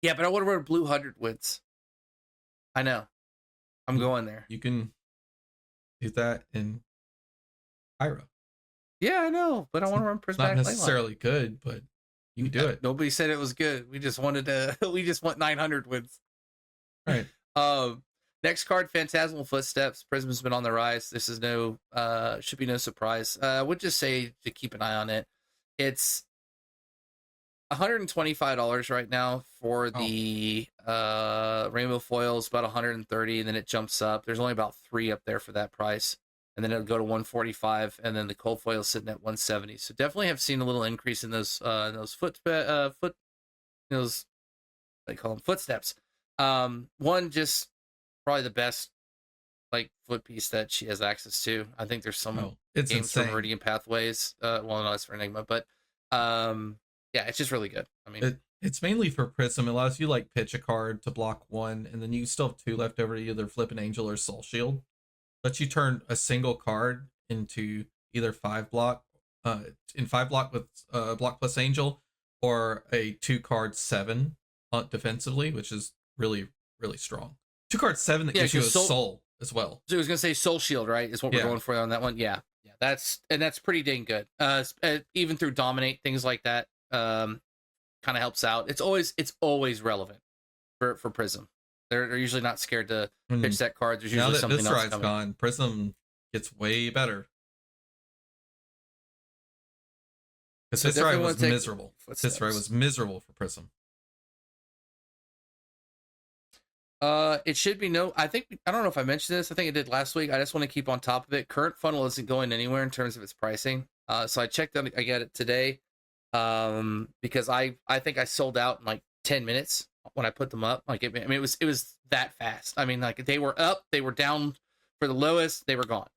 S3: Yeah, but I want to run blue 100 wins. I know. I'm going there.
S2: You can do that in Ira.
S3: Yeah, I know, but I want to run
S2: It's not
S3: prismatic ley line.
S2: necessarily good, but you can do it.
S3: Nobody said it was good. We just wanted to. We just want 900 wins.
S2: Right.
S3: Next card, Phantasmal Footsteps. Prism's been on the rise. This is should be no surprise. I would just say to keep an eye on it. It's $125 right now for the rainbow foils, about 130, and then it jumps up. There's only about 3 up there for that price, and then it'll go to 145, and then the cold foil is sitting at 170. So definitely have seen a little increase in those those they call them footsteps. One just probably the best like foot piece that she has access to. I think there's some
S2: it's
S3: games for
S2: insane.
S3: Meridian Pathways. Well, no, it's for Enigma, but yeah, it's just really good. I mean,
S2: it's mainly for Prism. It allows you like pitch a card to block 1, and then you still have 2 left over to either flip an Angel or Soul Shield. Lets you turn a single card into either 5 block, in 5 block with block plus Angel, or a 2 card 7 defensively, which is really, really strong. 2 card 7 that gives you a soul as well.
S3: So I was gonna say Soul Shield, right? Is what we're going for on that one. Yeah, that's pretty dang good. Even through Dominate, things like that, kind of helps out. It's always relevant for Prism. They're usually not scared to pitch that card. There's usually something else coming.
S2: Gone, Prism gets way better. Because Viscerai was miserable. Viscerai was miserable for Prism.
S3: It should be I don't know if I mentioned this. I think I did last week. I just want to keep on top of it. Current funnel isn't going anywhere in terms of its pricing. So I checked on. I got it today. Because I think I sold out in like 10 minutes when I put them up. Like it was that fast. I mean, like they were up, they were down for the lowest, they were gone.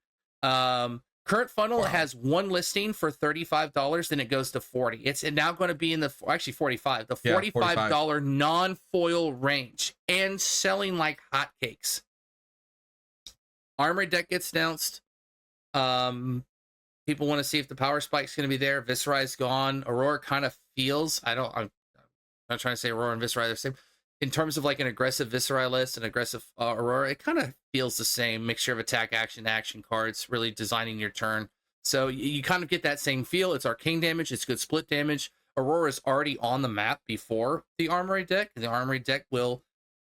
S3: Current funnel has 1 listing for $35, then it goes to 40. It's now going to be in the actually 45, the $45 non-foil range, and selling like hotcakes. Armory deck gets announced. People want to see if the power spike's going to be there. Viscerai's gone. Aurora kind of feels. I'm not trying to say Aurora and Viscerai are the same. In terms of like an aggressive Viscerai list and aggressive Aurora, it kind of feels the same. Mixture of attack, action cards, really designing your turn. So you kind of get that same feel. It's arcane damage. It's good split damage. Aurora is already on the map before the Armory deck. The Armory deck will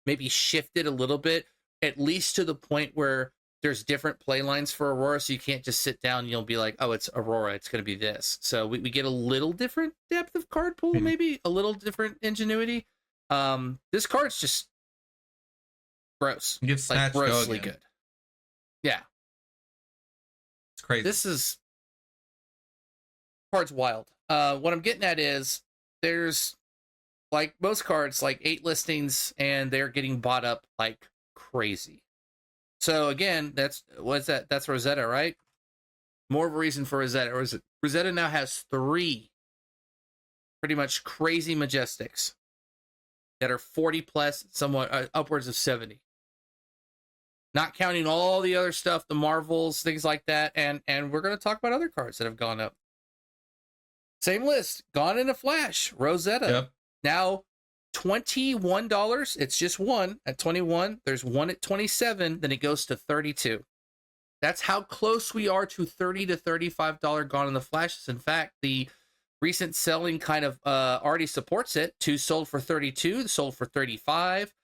S3: maybe shift it a little bit, at least to the point where there's different play lines for Aurora, so you can't just sit down and you'll be like, oh, it's Aurora, it's going to be this. So we get a little different depth of card pool, maybe a little different ingenuity. This card's just gross.
S2: Like
S3: grossly good. Yeah.
S2: It's crazy.
S3: This is card's wild. What I'm getting at is there's like most cards, like 8 listings, and they're getting bought up like crazy. So again, that's Rosetta, right? More of a reason for Rosetta. Rosetta now has 3 pretty much crazy Majestics that are 40 plus, somewhat upwards of 70. Not counting all the other stuff, the Marvels, things like that, and we're going to talk about other cards that have gone up. Same list, gone in a flash. Rosetta.
S2: Yep.
S3: Now $21. It's just 1 at 21. There's 1 at 27. Then it goes to 32. That's how close we are to $30 to $35 gone in the flashes. In fact, the recent selling kind of already supports it. 2 sold for 32, sold for 35.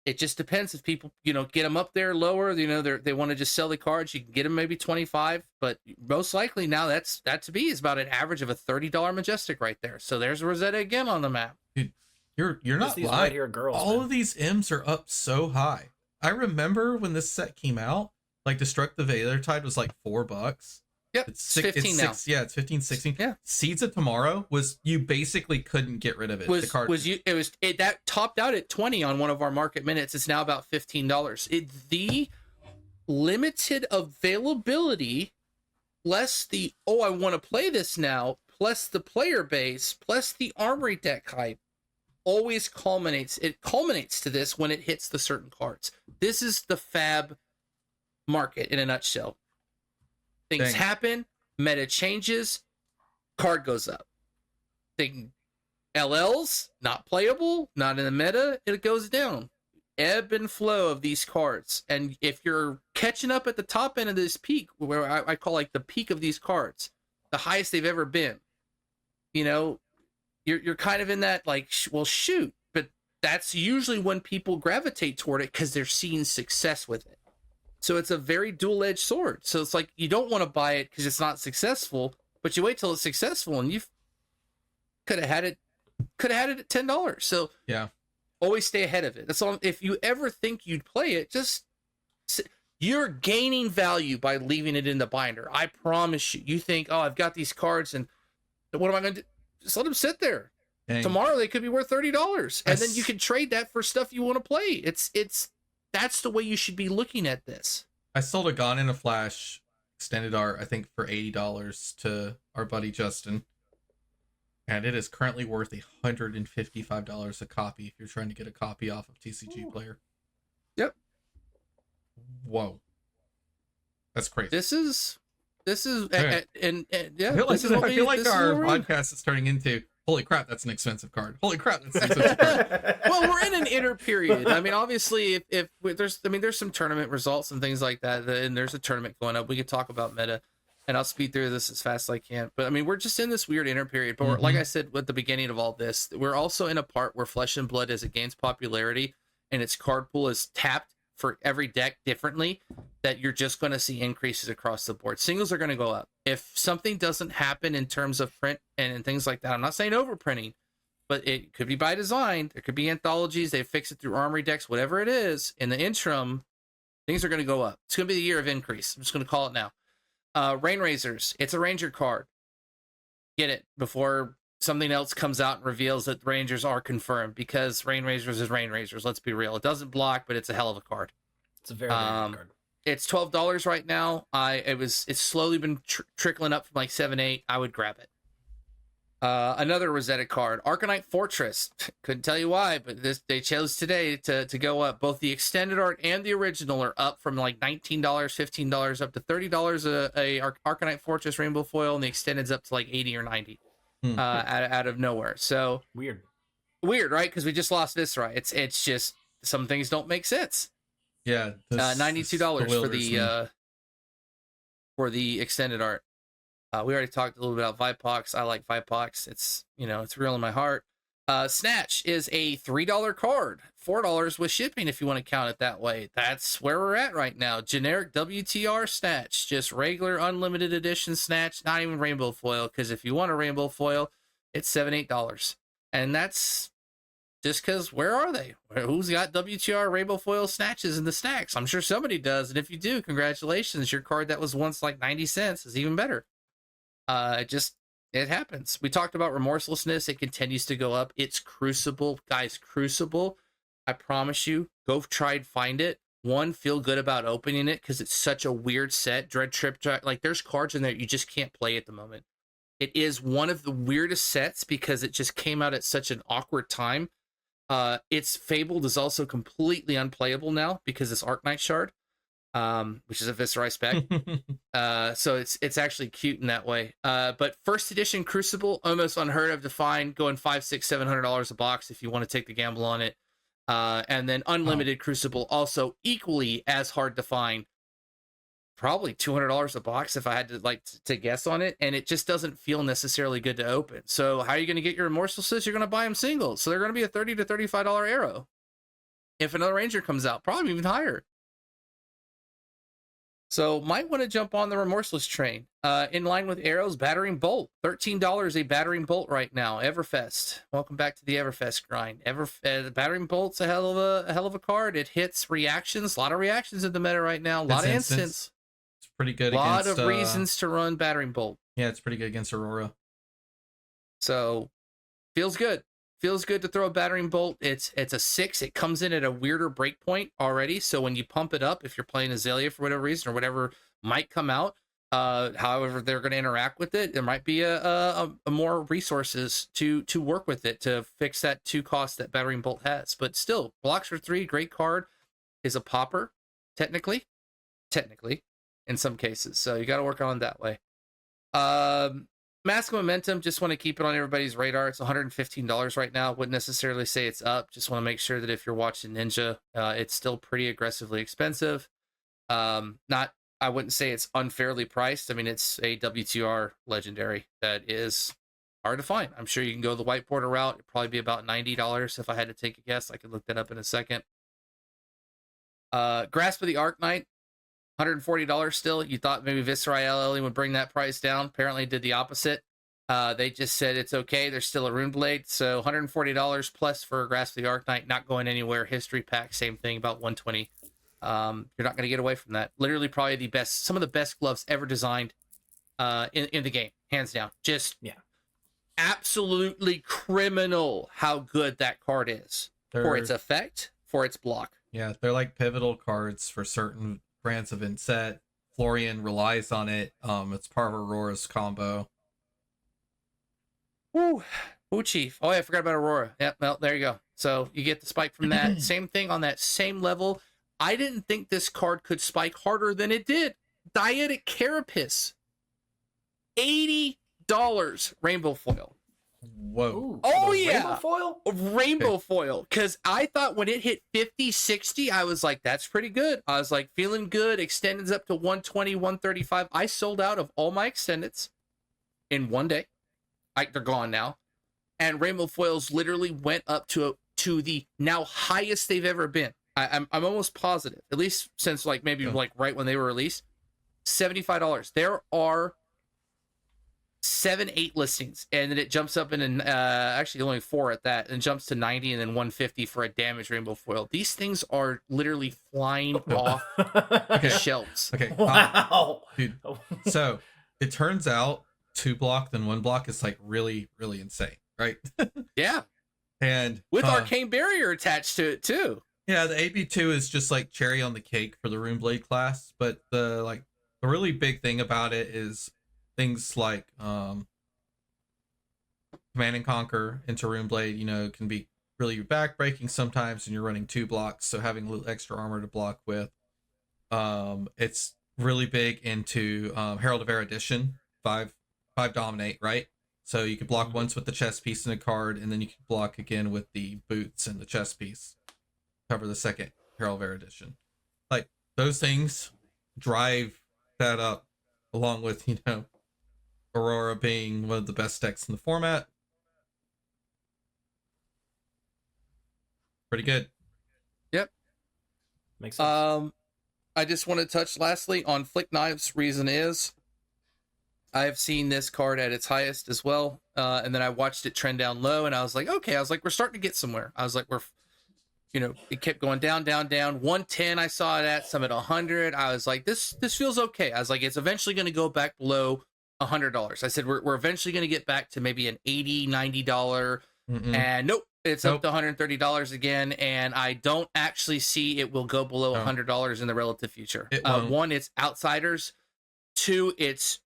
S3: It just depends if people, get them up there lower. They want to just sell the cards. You can get them maybe 25, but most likely now that to be is about an average of a $30 Majestic right there. So there's Rosetta again on the map.
S2: Dude, you're not lying.
S1: Right here girls,
S2: all of these M's are up so high. I remember when this set came out, like Destructive Tide was like $4.
S3: Yep, it's 15 now.
S2: Yeah, it's 15, 16.
S3: Yeah.
S2: Seeds of Tomorrow you basically couldn't get rid of it.
S3: That topped out at 20 on one of our market minutes. It's now about $15. The limited availability, plus the I want to play this now, plus the player base, plus the Armory deck hype, always culminates. It culminates to this when it hits the certain cards. This is the fab market in a nutshell. Things happen, meta changes, card goes up. LLs, not playable, not in the meta, it goes down. Ebb and flow of these cards. And if you're catching up at the top end of this peak, where I call like the peak of these cards, the highest they've ever been, you know, you're kind of in that like, well, shoot. But that's usually when people gravitate toward it because they're seeing success with it. So it's a very dual-edged sword. So it's like you don't want to buy it because it's not successful, but you wait till it's successful and you could have had it at $10. So
S2: yeah,
S3: always stay ahead of it. That's all. If you ever think you'd play it, you're gaining value by leaving it in the binder. I promise you. You think, oh, I've got these cards, and what am I going to do? Just let them sit there.
S2: Dang.
S3: Tomorrow they could be worth $30, and then you can trade that for stuff you want to play. That's the way you should be looking at this.
S2: I sold a Gone in a Flash extended art, I think, for $80 to our buddy Justin. And it is currently worth $155 a copy if you're trying to get a copy off of TCG Player.
S3: Yep.
S2: Whoa. That's crazy.
S3: This is
S2: Okay.
S3: and yeah.
S2: I feel like our
S3: podcast.
S2: podcast is turning into, holy crap, that's an expensive card. Holy crap, that's an expensive card.
S3: Well, we're in an inner period. I mean, obviously, if there's some tournament results and things like that, and there's a tournament going up, we could talk about meta, and I'll speed through this as fast as I can. But I mean, we're just in this weird inner period. But we're, like I said at the beginning of all this, we're also in a part where Flesh and Blood, as it gains popularity and its card pool is tapped for every deck differently, that you're just going to see increases across the board. Singles are going to go up. If something doesn't happen in terms of print and things like that, I'm not saying overprinting, but it could be by design. There could be anthologies. They fix it through armory decks, whatever it is. In the interim, things are going to go up. It's going to be the year of increase. I'm just going to call it now. Rain Razors. It's a Ranger card. Get it before something else comes out and reveals that Rangers are confirmed, because Rain Razors is Rain Razors. Let's be real. It doesn't block, but it's a hell of a card.
S1: It's a very good card.
S3: It's $12 right now. It's slowly been trickling up from like 7-8. I would grab it. Another Rosetta card, Arcanite Fortress. Couldn't tell you why, but they chose today to go up. Both the extended art and the original are up from like $19, $15 up to $30 a Arcanite Fortress rainbow foil, and the extended's up to like 80 or 90 out of nowhere. So
S1: weird,
S3: right? Because we just lost Viscera. It's just some things don't make sense.
S2: Yeah,
S3: $92 for the extended art. We already talked a little bit about Vipox. I like Vipox. It's real in my heart. Snatch is a $3 card, $4 with shipping if you want to count it that way. That's where we're at right now. Generic WTR Snatch, just regular unlimited edition Snatch, not even rainbow foil, because if you want a rainbow foil, it's $7-8. And that's just because where are they? Who's got WTR rainbow foil snatches in the stacks? I'm sure somebody does. And if you do, congratulations. Your card that was once like 90 cents is even better. It happens. We talked about remorselessness. It continues to go up. It's Crucible. Guys, Crucible, I promise you, go try and find it. One, feel good about opening it because it's such a weird set. Dread Trip, like there's cards in there you just can't play at the moment. It is one of the weirdest sets because it just came out at such an awkward time. Its Fabled is also completely unplayable now because it's Arknight Shard, which is a Viscera spec. So it's actually cute in that way. But first edition Crucible, almost unheard of to find, going $500, $600, $700 a box if you want to take the gamble on it. And then unlimited Crucible, also equally as hard to find. Probably $200 a box if I had to guess on it, and it just doesn't feel necessarily good to open. So how are you going to get your remorselessness? You're going to buy them singles, so they're going to be a $30 to $35 arrow. If another Ranger comes out, probably even higher. So might want to jump on the remorseless train. In line with arrows, Battering Bolt, $13 a Battering Bolt right now. Everfest, welcome back to the Everfest grind. The Battering Bolt's a hell of a card. It hits reactions, a lot of reactions in the meta right now. A lot of instants.
S2: Pretty good.
S3: A lot of reasons to run Battering Bolt.
S2: Yeah, it's pretty good against Aurora.
S3: So feels good. Feels good to throw a Battering Bolt. It's a 6. It comes in at a weirder breakpoint already. So when you pump it up, if you're playing Azalea for whatever reason or whatever might come out, however they're going to interact with it, there might be a more resources to work with it to fix that 2 cost that Battering Bolt has. But still, blocks for 3, great card. Is a popper technically. technically, in some cases. So you got to work on it that way. Mask Momentum, just want to keep it on everybody's radar. It's $115 right now. Wouldn't necessarily say it's up. Just want to make sure that if you're watching Ninja, it's still pretty aggressively expensive. Not, I wouldn't say it's unfairly priced. I mean, it's a WTR legendary that is hard to find. I'm sure you can go the whiteboarder route. It'd probably be about $90 if I had to take a guess. I could look that up in a second. Grasp of the Arknight, $140 still. You thought maybe Viscerai LL would bring that price down. Apparently did the opposite. They just said it's okay. There's still a Rune Blade. So $140 plus for Grasp of the Arknight, not going anywhere. History pack, same thing, about $120. You're not going to get away from that. Literally probably the best, some of the best gloves ever designed in the game, hands down. Just absolutely criminal how good that card is for its effect, for its block.
S2: Yeah, they're like pivotal cards for certain brands of inset. Florian relies on it. It's part of Aurora's combo.
S3: Ooh, Chief. Oh, yeah, I forgot about Aurora. Yep, well, there you go. So you get the spike from that. Same thing on that same level. I didn't think this card could spike harder than it did. Dietic Carapace. $80 rainbow foil.
S2: Whoa.
S1: Ooh,
S3: Oh, yeah.
S1: Rainbow foil?
S3: Rainbow foil. Because I thought when it hit 50, 60, I was like, that's pretty good. I was like, feeling good. Extendeds up to 120, 135. I sold out of all my extendeds in one day. They're gone now. And rainbow foils literally went up to the now highest they've ever been. I'm almost positive, at least since like maybe like right when they were released, $75. There are 7-8 listings, and then it jumps up in actually only 4 at that, and jumps to 90 and then 150 for a damaged rainbow foil. These things are literally flying off the shelves.
S2: Okay.
S1: Wow.
S2: Dude. So it turns out 2 block than 1 block is like really, really insane, right?
S3: Yeah.
S2: And
S3: with Arcane Barrier attached to it too.
S2: Yeah, the AB2 is just like cherry on the cake for the Rune Blade class, but the really big thing about it is things like Command and Conquer into Rune Blade, can be really backbreaking sometimes, and you're running 2 blocks, so having a little extra armor to block with. It's really big into Herald of Erudition, 5 dominate, right? So you can block once with the chest piece in a card, and then you can block again with the boots and the chest piece. Cover the second Herald of Erudition. Like, those things drive that up, along with, Aurora being one of the best decks in the format. Pretty good.
S3: Yep.
S1: Makes sense.
S3: I just want to touch lastly on Flick Knives. Reason is I have seen this card at its highest as well. And then I watched it trend down low, and I was like, okay, we're starting to get somewhere. I was like, it kept going down, down, down. 110, I saw it at, some at 100. I was like, this feels okay. I was like, it's eventually going to go back below $100. I said, we're eventually going to get back to maybe an $80, $90. And nope, it's up to $130 again. And I don't actually see it will go below $100 in the relative future. One, it's outsiders. 2, it's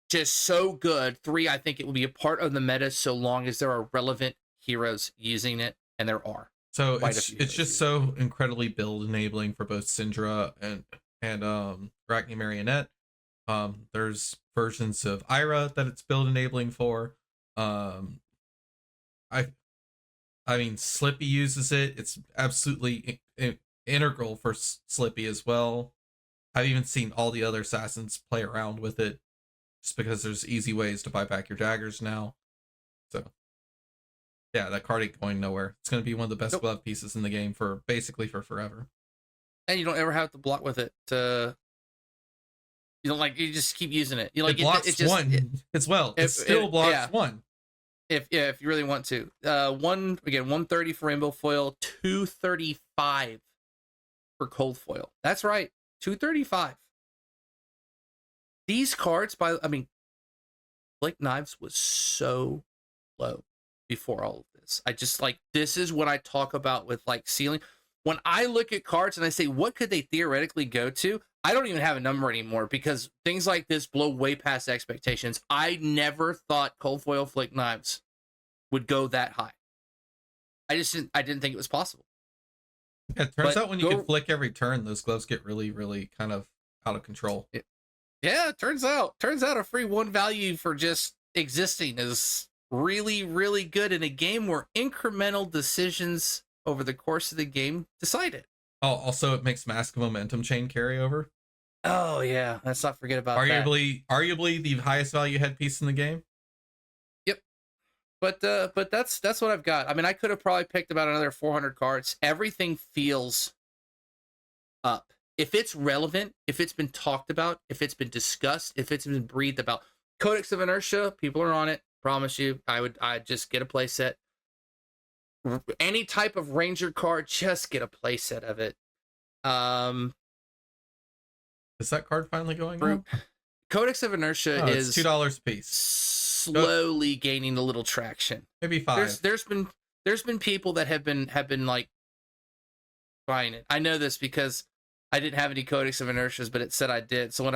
S3: just so good. 3, I think it will be a part of the meta so long as there are relevant heroes using it, and there are.
S2: So it's just so incredibly build enabling for both Syndra and Arachne Marionette. There's versions of Ira that it's build enabling for. I mean, Slippy uses it. It's absolutely integral for Slippy as well. I've even seen all the other assassins play around with it, just because there's easy ways to buy back your daggers now. So yeah, that card ain't going nowhere. It's going to be one of the best glove pieces in the game for forever. And
S3: you don't ever have to block with it. You just keep using it.
S2: It blocks 1 as well. It still blocks 1.
S3: If you really want to. 130 for rainbow foil, 235 for cold foil. That's right, 235. These cards, Flick Knives was so low before all of this. I just this is what I talk about with ceiling. When I look at cards and I say, what could they theoretically go to? I don't even have a number anymore, because things like this blow way past expectations. I never thought cold foil Flick Knives would go that high. I didn't think it was possible.
S2: Yeah, it turns out when you can flick every turn, those gloves get really, really kind of out of control.
S3: Yeah, turns out a free 1 value for just existing is really, really good in a game where incremental decisions over the course of the game decide it.
S2: Oh, also it makes Mask of Momentum chain carry over.
S3: Oh yeah, let's not forget about that.
S2: Arguably the highest value headpiece in the game.
S3: Yep. But that's what I've got. I mean, I could have probably picked about another 400 cards. Everything feels up. If it's relevant, if it's been talked about, if it's been discussed, if it's been breathed about. Codex of Inertia, people are on it. Promise you, I'd just get a play set. Any type of Ranger card, just get a play set of it.
S2: Is that card finally going up?
S3: Codex of Inertia is
S2: $2 a piece.
S3: Slowly gaining a little traction.
S2: Maybe $5.
S3: There's been people that have been like buying it. I know this because I didn't have any Codex of Inertias, but it said I did. So when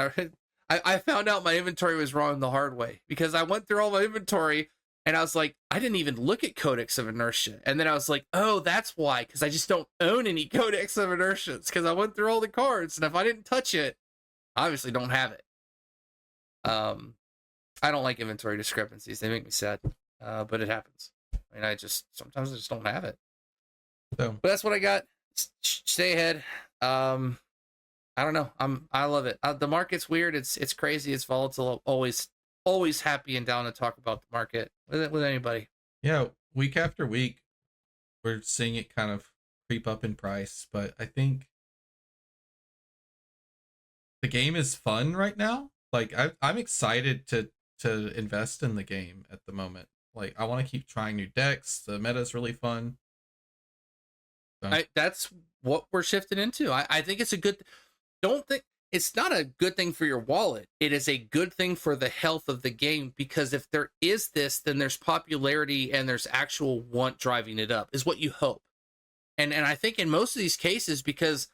S3: I found out my inventory was wrong the hard way, because I went through all my inventory and I was like, I didn't even look at Codex of Inertia. And then I was like, oh, that's why, because I just don't own any Codex of Inertias, because I went through all the cards, and if I didn't touch it, I obviously don't have it. I don't like inventory discrepancies. They make me sad, but it happens. I mean, sometimes I just don't have it.
S2: So,
S3: but that's what I got. Stay ahead. I don't know. I love it. The market's weird. It's crazy. It's volatile. Always happy and down to talk about the market with anybody.
S2: Yeah, week after week, we're seeing it kind of creep up in price, but I think the game is fun right now. Like I'm excited to invest in the game at the moment. Like I want to keep trying new decks. The meta is really fun. So.
S3: That's what we're shifting into. I think it's a good. Don't think it's not a good thing for your wallet. It is a good thing for the health of the game, because if there is this, then there's popularity and there's actual want driving it up, is what you hope. And I think in most of these cases, because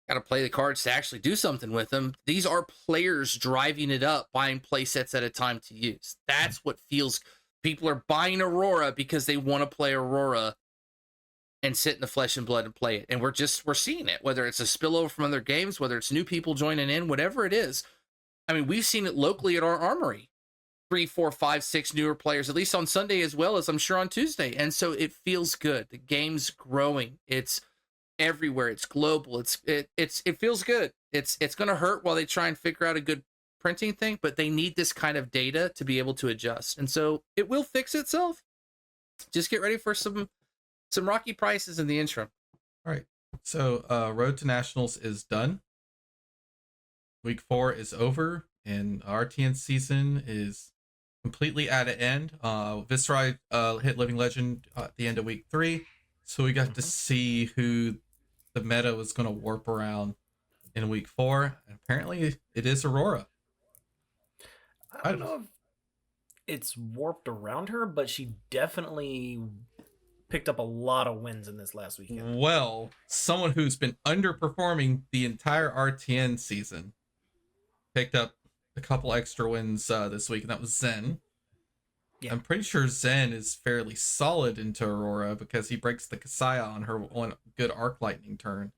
S3: got to play the cards to actually do something with them, these are players driving it up, buying play sets at a time to use. That's what feels. People are buying Aurora because they want to play Aurora and sit in the flesh and blood and play it. And we're seeing it, whether it's a spillover from other games, whether it's new people joining in, whatever it is. I mean, we've seen it locally at our armory. 3, 4, 5, 6 newer players, at least on Sunday, as well as I'm sure on Tuesday. And so it feels good. The game's growing. It's everywhere. It's global. It feels good. It's going to hurt while they try and figure out a good printing thing, but they need this kind of data to be able to adjust. And so it will fix itself. Just get ready for some rocky prices in the interim.
S2: All right. So Road to Nationals is done. Week 4 is over, and RTN season is completely at an end. Viserai hit Living Legend at the end of week 3. So we got to see who the meta was going to warp around in week 4. And apparently it is Aurora.
S1: I don't know if it's warped around her, but she definitely picked up a lot of wins in this last weekend.
S2: Well, someone who's been underperforming the entire RTN season picked up a couple extra wins this week, and that was Zen. Yeah. I'm pretty sure Zen is fairly solid into Aurora because he breaks the Kasaya on her one good Arc Lightning turn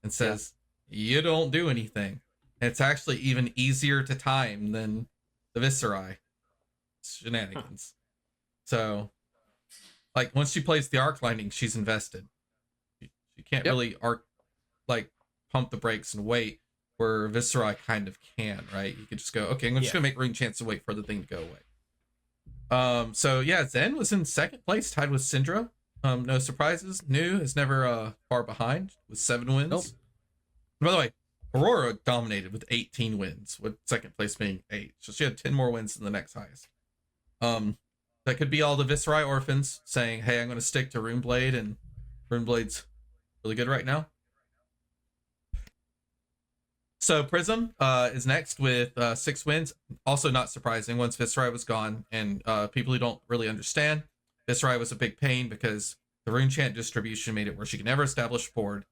S2: and says, you don't do anything. And it's actually even easier to time than the Viserai shenanigans. So, like, once she plays the Arc Lightning, she's invested. She can't really pump the brakes and wait, where Viserai kind of can, right? You could just go, okay, I'm just going to make Ring Chance to wait for the thing to go away. So yeah, Zen was in second place, tied with Syndra. No surprises. New is never far behind with 7 wins. Nope. By the way, Aurora dominated with 18 wins, with second place being 8. So she had 10 more wins than the next highest. That could be all the Viserai orphans saying, hey, I'm going to stick to Runeblade, and Runeblade's really good right now. So Prism is next with 6 wins. Also not surprising once Viserai was gone, and people who don't really understand, Viserai was a big pain because the rune chant distribution made it where she could never establish board,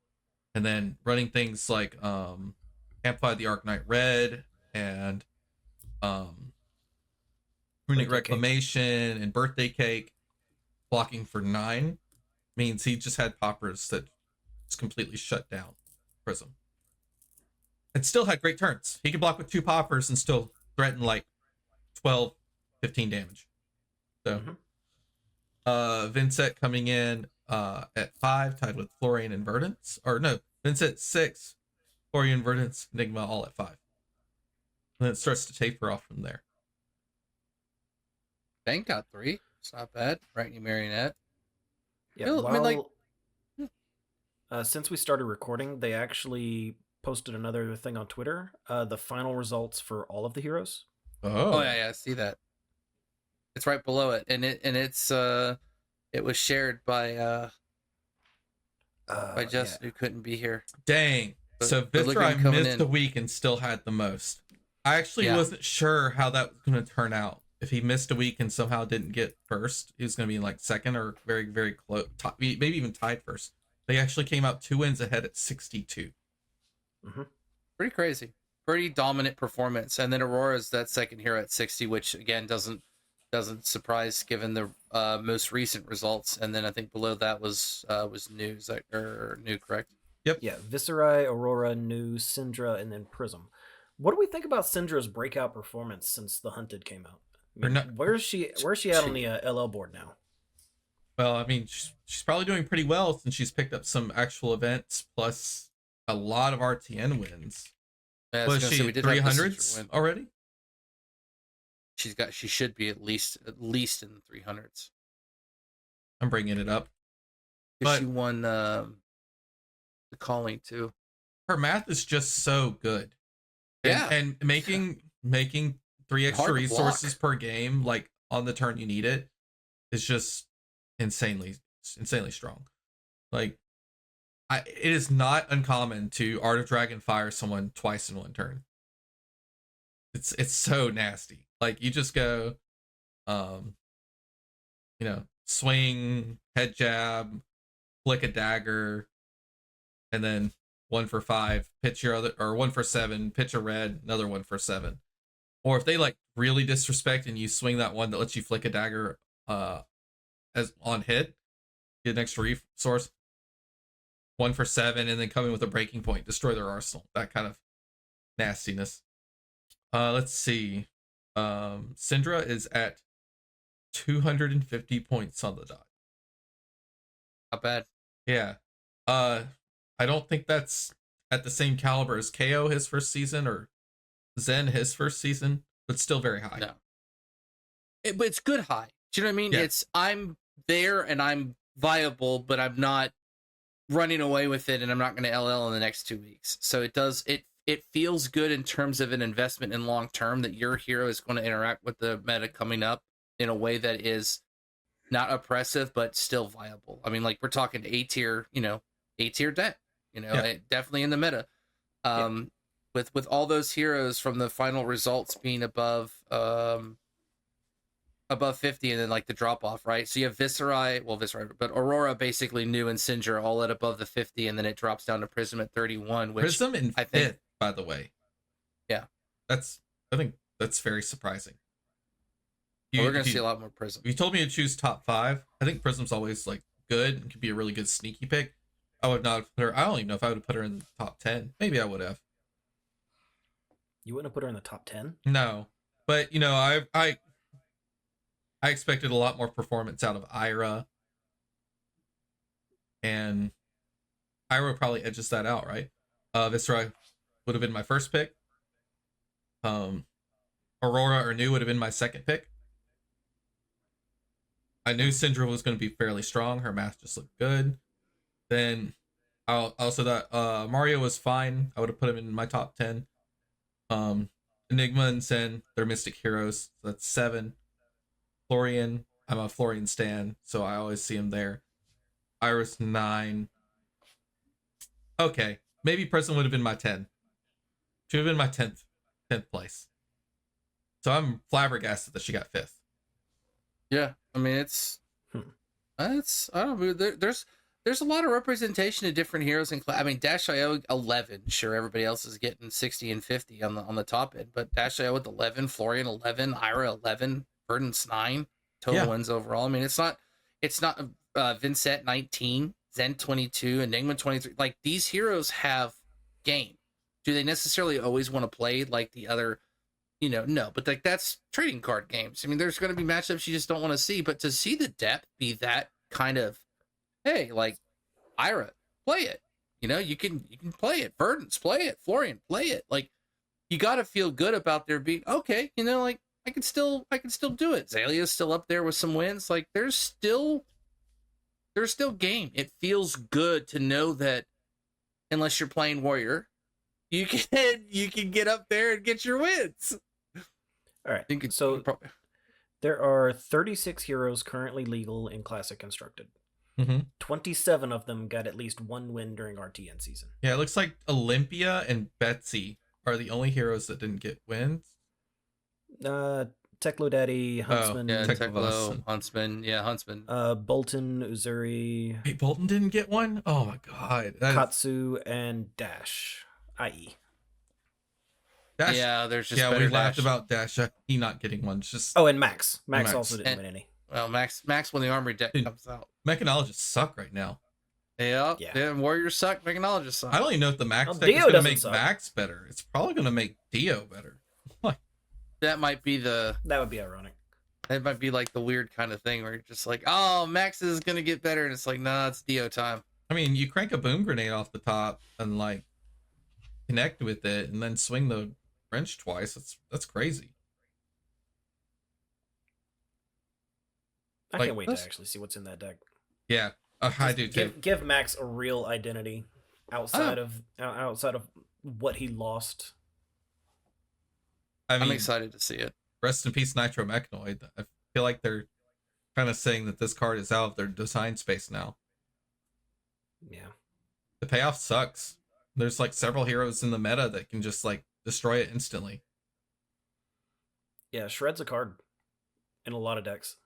S2: and then running things like Amplify the Arc Knight Red and Runic Reclamation and Birthday Cake blocking for 9 means he just had poppers that just completely shut down Prism. and still had great turns. He could block with 2 poppers and still threaten like 12, 15 damage. So, Vincent coming in at 5, tied with Florian and Verdance. Or no, Vincent 6, Florian, Verdance, Enigma all at 5. And then it starts to taper off from there.
S3: Bank got 3. It's not bad. Brightney Marionette.
S1: Yeah,
S3: I mean, like,
S1: since we started recording, they actually posted another thing on Twitter. The final results for all of the heroes.
S3: Oh yeah, I see that. It's right below it, and it's it was shared by Justin, who couldn't be here.
S2: Dang. So Vithra missed a week and still had the most. I actually wasn't sure how that was going to turn out. If he missed a week and somehow didn't get first, he was going to be like second or very, very close, maybe even tied first. They actually came out 2 wins ahead at 62.
S3: Pretty crazy. Pretty dominant performance. And then Aurora's that second hero at 60, which again doesn't surprise given the most recent results. And then I think below that was New, or New, correct?
S2: Yep.
S1: Yeah, Viserai, Aurora, New, Syndra, and then Prism. What do we think about Syndra's breakout performance since the Hunted came out? I mean, where's she at on the LL board now?
S2: Well, I mean, she's probably doing pretty well since she's picked up some actual events plus a lot of RTN wins.
S3: Yeah,
S2: was she 300s already?
S3: She should be at least in the 300s.
S2: I'm bringing it up.
S3: But she won the calling too.
S2: Her math is just so good. And making 3 extra resources per game, like on the turn you need it, is just insanely strong. Like, it is not uncommon to Art of Dragon fire someone twice in one turn. It's so nasty. Like, you just go, swing, head jab, flick a dagger, and then 1 for 5, pitch your other, or 1 for 7, pitch a red, another 1 for 7. Or if they like really disrespect and you swing that one that lets you flick a dagger as on hit, get an extra resource, 1 for 7, and then come in with a breaking point, destroy their arsenal. That kind of nastiness. Let's see. Syndra is at 250 points on the dot.
S3: Not bad.
S2: Yeah. I don't think that's at the same caliber as KO his first season or Zen his first season, but still very high.
S3: No. But it's good high. Do you know what I mean?
S2: Yeah.
S3: It's I'm there and I'm viable, but I'm not running away with it, and I'm not going to LL in the next 2 weeks. So it feels good in terms of an investment in long term that your hero is going to interact with the meta coming up in a way that is not oppressive but still viable. I mean, like, we're talking A tier deck, definitely in the meta. With all those heroes from the final results being above 50, and then like the drop off, right? So you have Viserai, but Aurora, basically New, and Syndra all at above the 50, and then it drops down to Prism at 31. Which
S2: Prism in
S3: I think,
S2: 5th, by the way.
S3: Yeah,
S2: I think that's very surprising.
S3: We're gonna see a lot more Prism.
S2: If you told me to choose top 5, I think Prism's always like good and could be a really good sneaky pick. I would not have put her. I don't even know if I would have put her in the top 10. Maybe I would have.
S1: You wouldn't have put her in the top 10?
S2: No, but I expected a lot more performance out of Ira, and Ira probably edges that out, right? Viserai would have been my first pick. Aurora or New would have been my second pick. I knew Syndra was going to be fairly strong. Her math just looked good. Then I also thought Mario was fine. I would have put him in my top 10. Enigma and Zen, they're Mystic Heroes. So that's 7. Florian, I'm a Florian stan, so I always see him there. Iris, 9. Okay, maybe Prism would have been my 10. Should have been my 10th place. So I'm flabbergasted that she got 5th.
S3: Yeah, I mean it's I don't know. There's a lot of representation of different heroes in class. I mean, Dash.io 11. Sure, everybody else is getting 60 and 50 on the top end, but Dash.io with 11, Florian 11, Ira 11, Verdance 9 total wins overall. I mean, it's not Vincent 19, Zen 22, Enigma 23. Like, these heroes have game. Do they necessarily always want to play like the other? No, but like that's trading card games. I mean, there's going to be matchups you just don't want to see, but to see the depth be that kind of, hey, like Ira, play it. You can play it. Verdance, play it. Florian, play it. Like you got to feel good about there being okay. Like I can still do it. Zalia's still up there with some wins. Like there's still game. It feels good to know that unless you're playing Warrior, you can get up there and get your wins.
S1: All right. So there are 36 heroes currently legal in Classic Constructed. 27 of them got at least one win during RTN season.
S2: Yeah, it looks like Olympia and Betsy are the only heroes that didn't get wins.
S1: Teklo Daddy, Huntsman.
S3: Teklo, Huntsman. Yeah, Huntsman.
S1: Bolton, Uzuri.
S2: Wait, Bolton didn't get one? Oh my god.
S1: Katsu and Dash, i.e.
S2: Dash,
S3: yeah, there's just
S2: we laughed about Dash. He not getting one. It's just
S1: and Max. Max also didn't win any.
S3: Well, Max when the armory deck comes out.
S2: Mechanologists suck right now.
S3: Yeah. Warriors suck. Mechanologists suck.
S2: I don't even know if the Max deck is going to make Max better. It's probably going to make Dio better.
S3: That might be
S1: that would be ironic.
S3: It might be like the weird kind of thing where you're just like, oh, Max is going to get better. And it's like, nah, it's Dio time.
S2: I mean, you crank a boom grenade off the top and like connect with it and then swing the wrench twice. That's crazy.
S1: I can't wait to actually see what's in that deck.
S2: Yeah, I do too.
S1: Give Max a real identity outside of what he lost.
S2: I mean,
S3: I'm excited to see it.
S2: Rest in peace, Nitro Mechanoid. I feel like they're kind of saying that this card is out of their design space now.
S1: Yeah.
S2: The payoff sucks. There's like several heroes in the meta that can just like destroy it instantly.
S1: Yeah, Shred's a card in a lot of decks.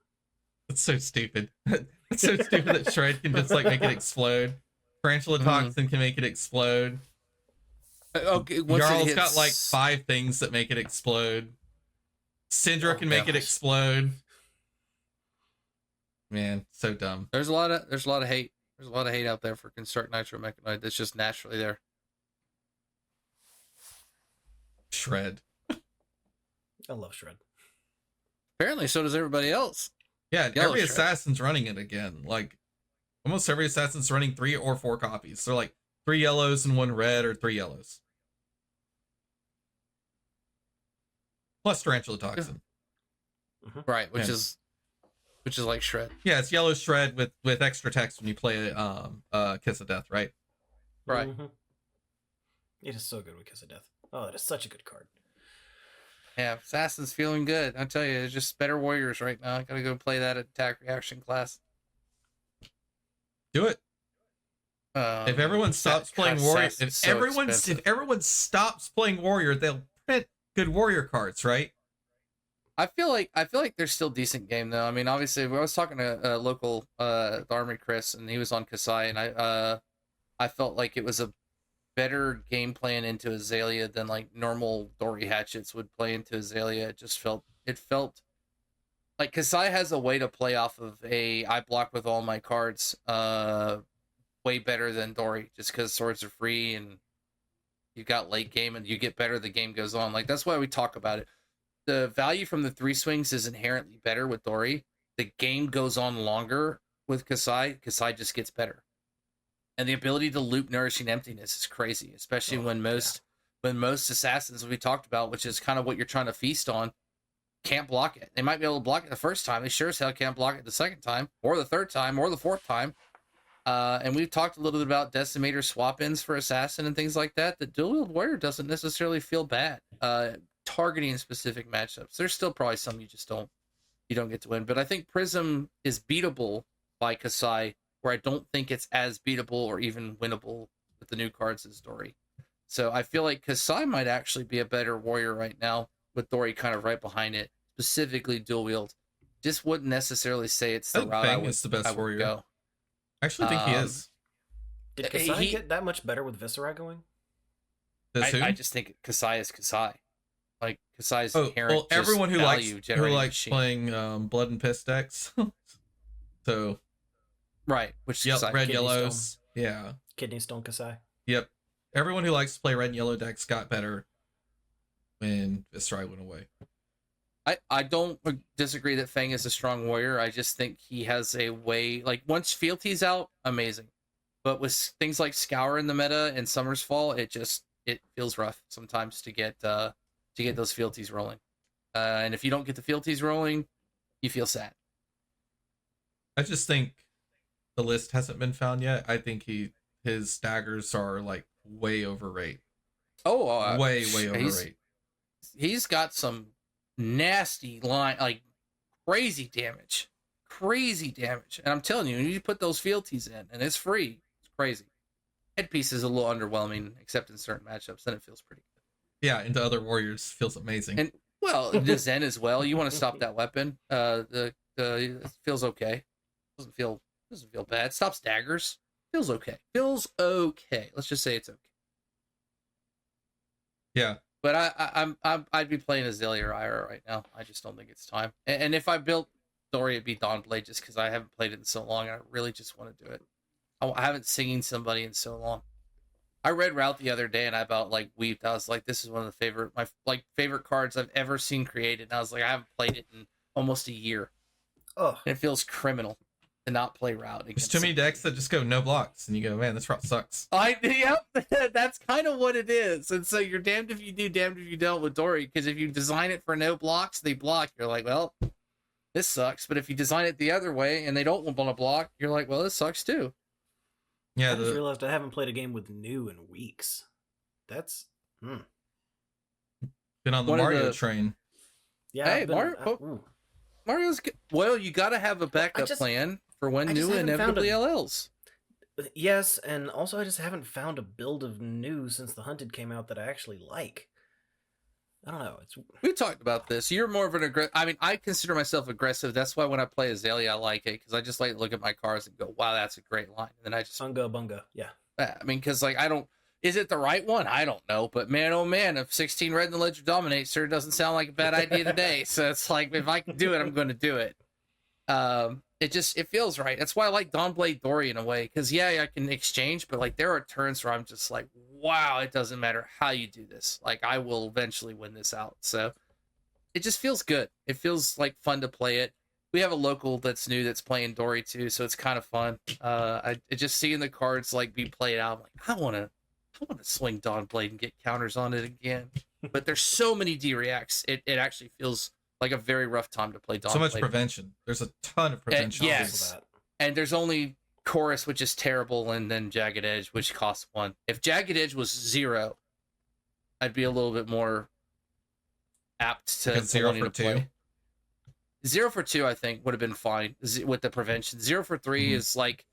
S2: It's so stupid. It's so stupid that Shred can just like make it explode. Tarantula Toxin can make it explode.
S3: Okay,
S2: Jarl's got like 5 things that make it explode. Syndra can make it explode. Man, so dumb.
S3: There's a lot of hate. There's a lot of hate out there for Construct Nitro Mechanoid that's just naturally there.
S2: Shred.
S1: I love Shred.
S3: Apparently, so does everybody else.
S2: Yeah, every assassin's running it again. Like, almost every assassin's running 3 or 4 copies. They're like 3 yellows and 1 red, or 3 yellows. Plus Tarantula Toxin.
S3: Right, which is like Shred.
S2: Yeah, it's yellow Shred with extra text when you play Kiss of Death, right?
S3: Right.
S1: It is so good with Kiss of Death. Oh, it is such a good card.
S3: Yeah, Assassin's feeling good. I tell you, it's just better Warriors right now. I gotta go play that attack reaction class.
S2: Do it. If everyone stops playing Warrior, if everyone stops playing Warrior, they'll print good Warrior cards, right?
S3: I feel like there's still decent game though. I mean, obviously, I was talking to local the Armory Chris, and he was on Kasai, and I felt like it was a better game plan into Azalea than like normal Dory hatchets would play into Azalea. It felt like Kasai has a way to play off of I block with all my cards way better than Dory, just because swords are free and you got late game and you get better the game goes on. Like that's why we talk about it. The value from the 3 swings is inherently better with Dory. The game goes on longer with Kasai. Kasai just gets better. And the ability to loop Nourishing Emptiness is crazy, especially when most assassins we talked about, which is kind of what you're trying to feast on, can't block it. They might be able to block it the first time. They sure as hell can't block it the second time, or the third time, or the fourth time. And we've talked a little bit about Decimator swap-ins for Assassin and things like that. The Dual Wield Warrior doesn't necessarily feel bad. Targeting specific matchups. There's still probably some you don't get to win. But I think Prism is beatable by Kasai, where I don't think it's as beatable or even winnable with the new cards as Dory. So I feel like Kasai might actually be a better warrior right now, with Dory kind of right behind it, specifically dual wield. Just wouldn't necessarily say it's the route
S2: Fang is the best warrior.
S3: Go.
S2: I actually think he is.
S1: Did Kasai get that much better with Viscera going?
S3: I just think Kasai is Kasai. Like Kasai's inherent.
S2: Well, everyone who likes
S3: machine.
S2: playing Blood and Piss decks. So
S3: right, which
S2: red, yellows.
S1: Stone.
S2: Yeah.
S1: Kidney Stone Kasai.
S2: Yep. Everyone who likes to play red and yellow decks got better when Viscerai went away.
S3: I don't disagree that Fang is a strong warrior. I just think he has a way, like, once Fealty's out, amazing. But with things like Scour in the meta and Summer's Fall, it feels rough sometimes to get those Fealties rolling. And if you don't get the Fealties rolling, you feel sad.
S2: I just think the list hasn't been found yet. I think his daggers are like way overrated.
S3: Oh,
S2: way overrated.
S3: He's got some nasty line, like crazy damage. And I'm telling you, you put those fealties in, and it's free. It's crazy. Headpiece is a little underwhelming, except in certain matchups. Then it feels pretty good.
S2: Yeah, into other warriors feels amazing.
S3: And well, the Zen as well. You want to stop that weapon. It feels okay. Doesn't feel bad. Stops daggers. Feels okay. Let's just say it's okay.
S2: Yeah.
S3: But I'd be playing Azalea or Ira right now. I just don't think it's time. And if I built Dory, it'd be Dawnblade, just because I haven't played it in so long, and I really just want to do it. I haven't seen somebody in so long. I read Route the other day, and I about like weeped. I was like, "This is one of my favorite cards I've ever seen created." And I was like, I haven't played it in almost a year.
S1: Oh,
S3: And it feels criminal to not play Route.
S2: There's too many decks that just go no blocks, and you go, "Man, this route sucks."
S3: Yep, that's kind of what it is. And so you're damned if you do, damned if you don't with Dory. Because if you design it for no blocks, they block. You're like, well, this sucks. But if you design it the other way and they don't want to block, you're like, well, this sucks too.
S2: Yeah,
S1: I just realized I haven't played a game with new in weeks. That's
S2: been on the
S3: One of
S2: Mario
S3: the-
S2: train.
S1: yeah.
S3: Hey, Mario's good. Well, you got to have a backup plan for when
S1: I just
S3: new
S1: haven't found
S3: inevitably
S1: a-
S3: LLs.
S1: Yes, and also I just haven't found a build of new since the Hunted came out that I actually like. I don't know.
S3: We talked about this. You're more of an aggressive. I mean, I consider myself aggressive. That's why when I play Azalea, I like it, because I just like to look at my cards and go, "Wow, that's a great line." And then I just
S1: Bunga Bunga, yeah.
S3: I mean, because like I don't. Is it the right one? I don't know. But man, oh man, if 16 red in the ledger dominates, sure doesn't sound like a bad idea today. So it's like, if I can do it, I'm going to do it. It feels right. That's why I like Dawnblade Dory in a way, because yeah, I can exchange, but like there are turns where I'm just like, wow, it doesn't matter how you do this. Like I will eventually win this out. So it just feels good. It feels like fun to play it. We have a local that's new that's playing Dory too, so it's kind of fun. Just seeing the cards like be played out, I'm like, I want to swing Dawnblade and get counters on it again. But there's so many D-reacts, it actually feels like a very rough time to play Dawnblade.
S2: So much prevention. There's a ton of prevention.
S3: Yes. And there's only Chorus, which is terrible, and then Jagged Edge, which costs 1. If Jagged Edge was 0, I'd be a little bit more apt to
S2: 0
S3: wanting
S2: for
S3: to
S2: 2.
S3: play. 0 for 2, I think, would have been fine with the prevention. 0 for 3 is like,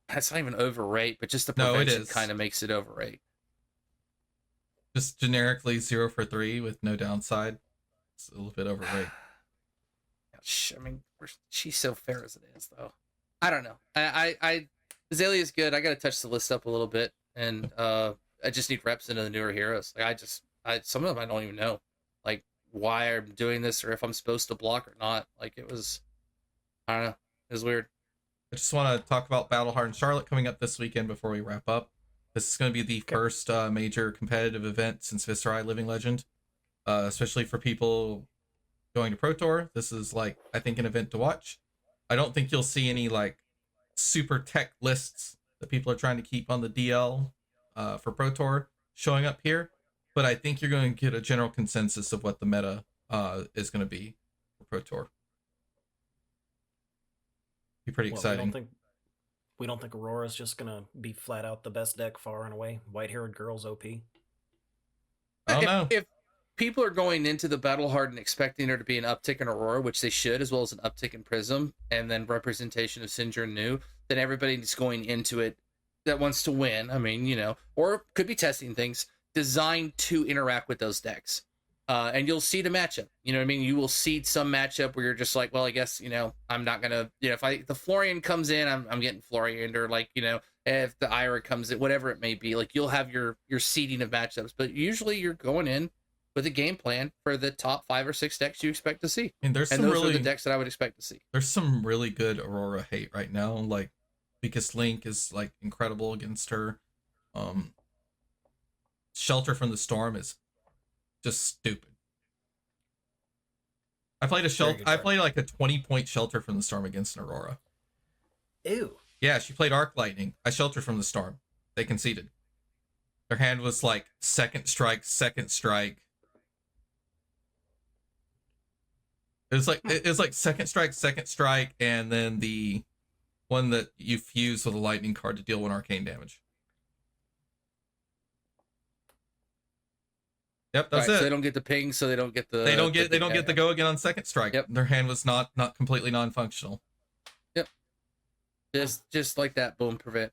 S3: that's not even overrate, but just the prevention kind of makes it overrate.
S2: Just generically 0 for 3 with no downside. It's a little bit overrate.
S3: I mean, she's so fair as it is, though. I don't know. Azalea is good. I got to touch the list up a little bit, and I just need reps into the newer heroes. Like some of them I don't even know, like why I'm doing this or if I'm supposed to block or not. Like I don't know. It was weird.
S2: I just want to talk about Battlehardened Charlotte coming up this weekend before we wrap up. This is going to be the first major competitive event since Viscerai Living Legend, especially for people going to Pro Tour. This is like, I think, an event to watch. I don't think you'll see any like super tech lists that people are trying to keep on the DL for Pro Tour showing up here, but I think you're going to get a general consensus of what the meta is going to be for Pro Tour. Be pretty exciting.
S1: We don't think Aurora's just gonna be flat out the best deck far and away. White-haired girls OP.
S2: I don't know.
S3: If people are going into the Battle Hardened expecting there to be an uptick in Aurora, which they should, as well as an uptick in Prism, and then representation of Sindra and New, then everybody's going into it that wants to win. I mean, or could be testing things designed to interact with those decks. And you'll see the matchup. You know what I mean? You will see some matchup where you're just like, well, I guess, I'm not going to, if the Florian comes in, I'm getting Florian, or like, if the Ira comes in, whatever it may be, like you'll have your seeding of matchups, but usually you're going in with a game plan for the top 5 or 6 decks you expect to see.
S2: And those are
S3: the decks that I would expect to see.
S2: There's some really good Aurora hate right now. Like, because Link is like incredible against her. Shelter from the Storm is just stupid. I played like a 20-point Shelter from the Storm against an Aurora.
S1: Ew.
S2: Yeah, she played Arc Lightning. I Sheltered from the Storm. They conceded. Their hand was like second strike. It was like second strike, and then the one that you fuse with a lightning card to deal 1 arcane damage. Yep, that's it.
S3: So they don't get the ping, so they don't get the.
S2: They don't get the go again on second strike.
S3: Yep.
S2: Their hand was not completely non-functional.
S3: Yep. Just like that, boom, prevent.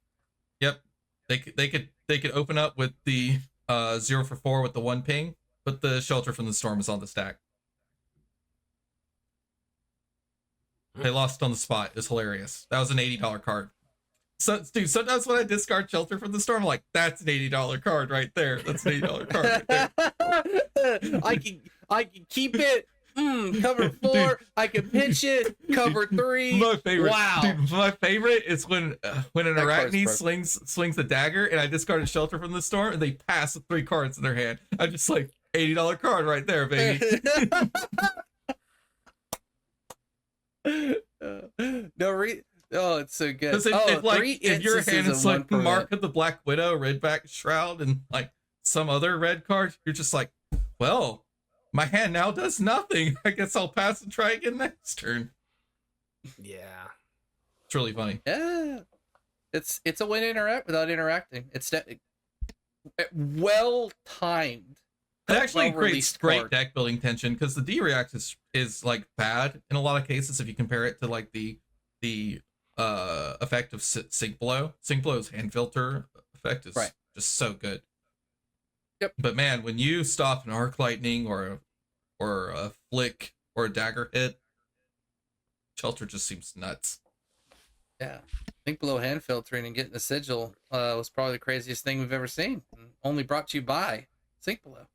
S2: Yep. They could open up with the 0 for 4 with the 1 ping, but the Shelter from the Storm is on the stack. They lost on the spot. It's hilarious. That was an $80 card. So, dude, sometimes when I discard Shelter from the Storm, I'm like, that's an $80 card right there. That's an $80 card right there.
S3: I can keep it. Cover 4. Dude. I can pitch it. Cover 3.
S2: My favorite.
S3: Wow.
S2: Dude, my favorite is when an Arachne slings a dagger, and I discard a Shelter from the Storm, and they pass with 3 cards in their hand. I'm just like, $80 card right there, baby.
S3: Oh, it's so good.
S2: If your hand is like Mark of the Black Widow, Redback Shroud, and like some other red card, you're just like, well, my hand now does nothing. I guess I'll pass and try again next turn.
S1: Yeah,
S2: it's really funny.
S3: Yeah, it's a way to interact without interacting. It's well timed.
S2: It actually creates great deck building tension because the D-React is like bad in a lot of cases if you compare it to like the effect of Sink Blow. Sink Blow's hand filter effect is just so good.
S3: Yep.
S2: But man, when you stop an Arc Lightning or a flick or a dagger hit, Shelter just seems nuts.
S3: Yeah. Sink Blow hand filtering and getting the sigil was probably the craziest thing we've ever seen. Only brought to you by Sink Blow.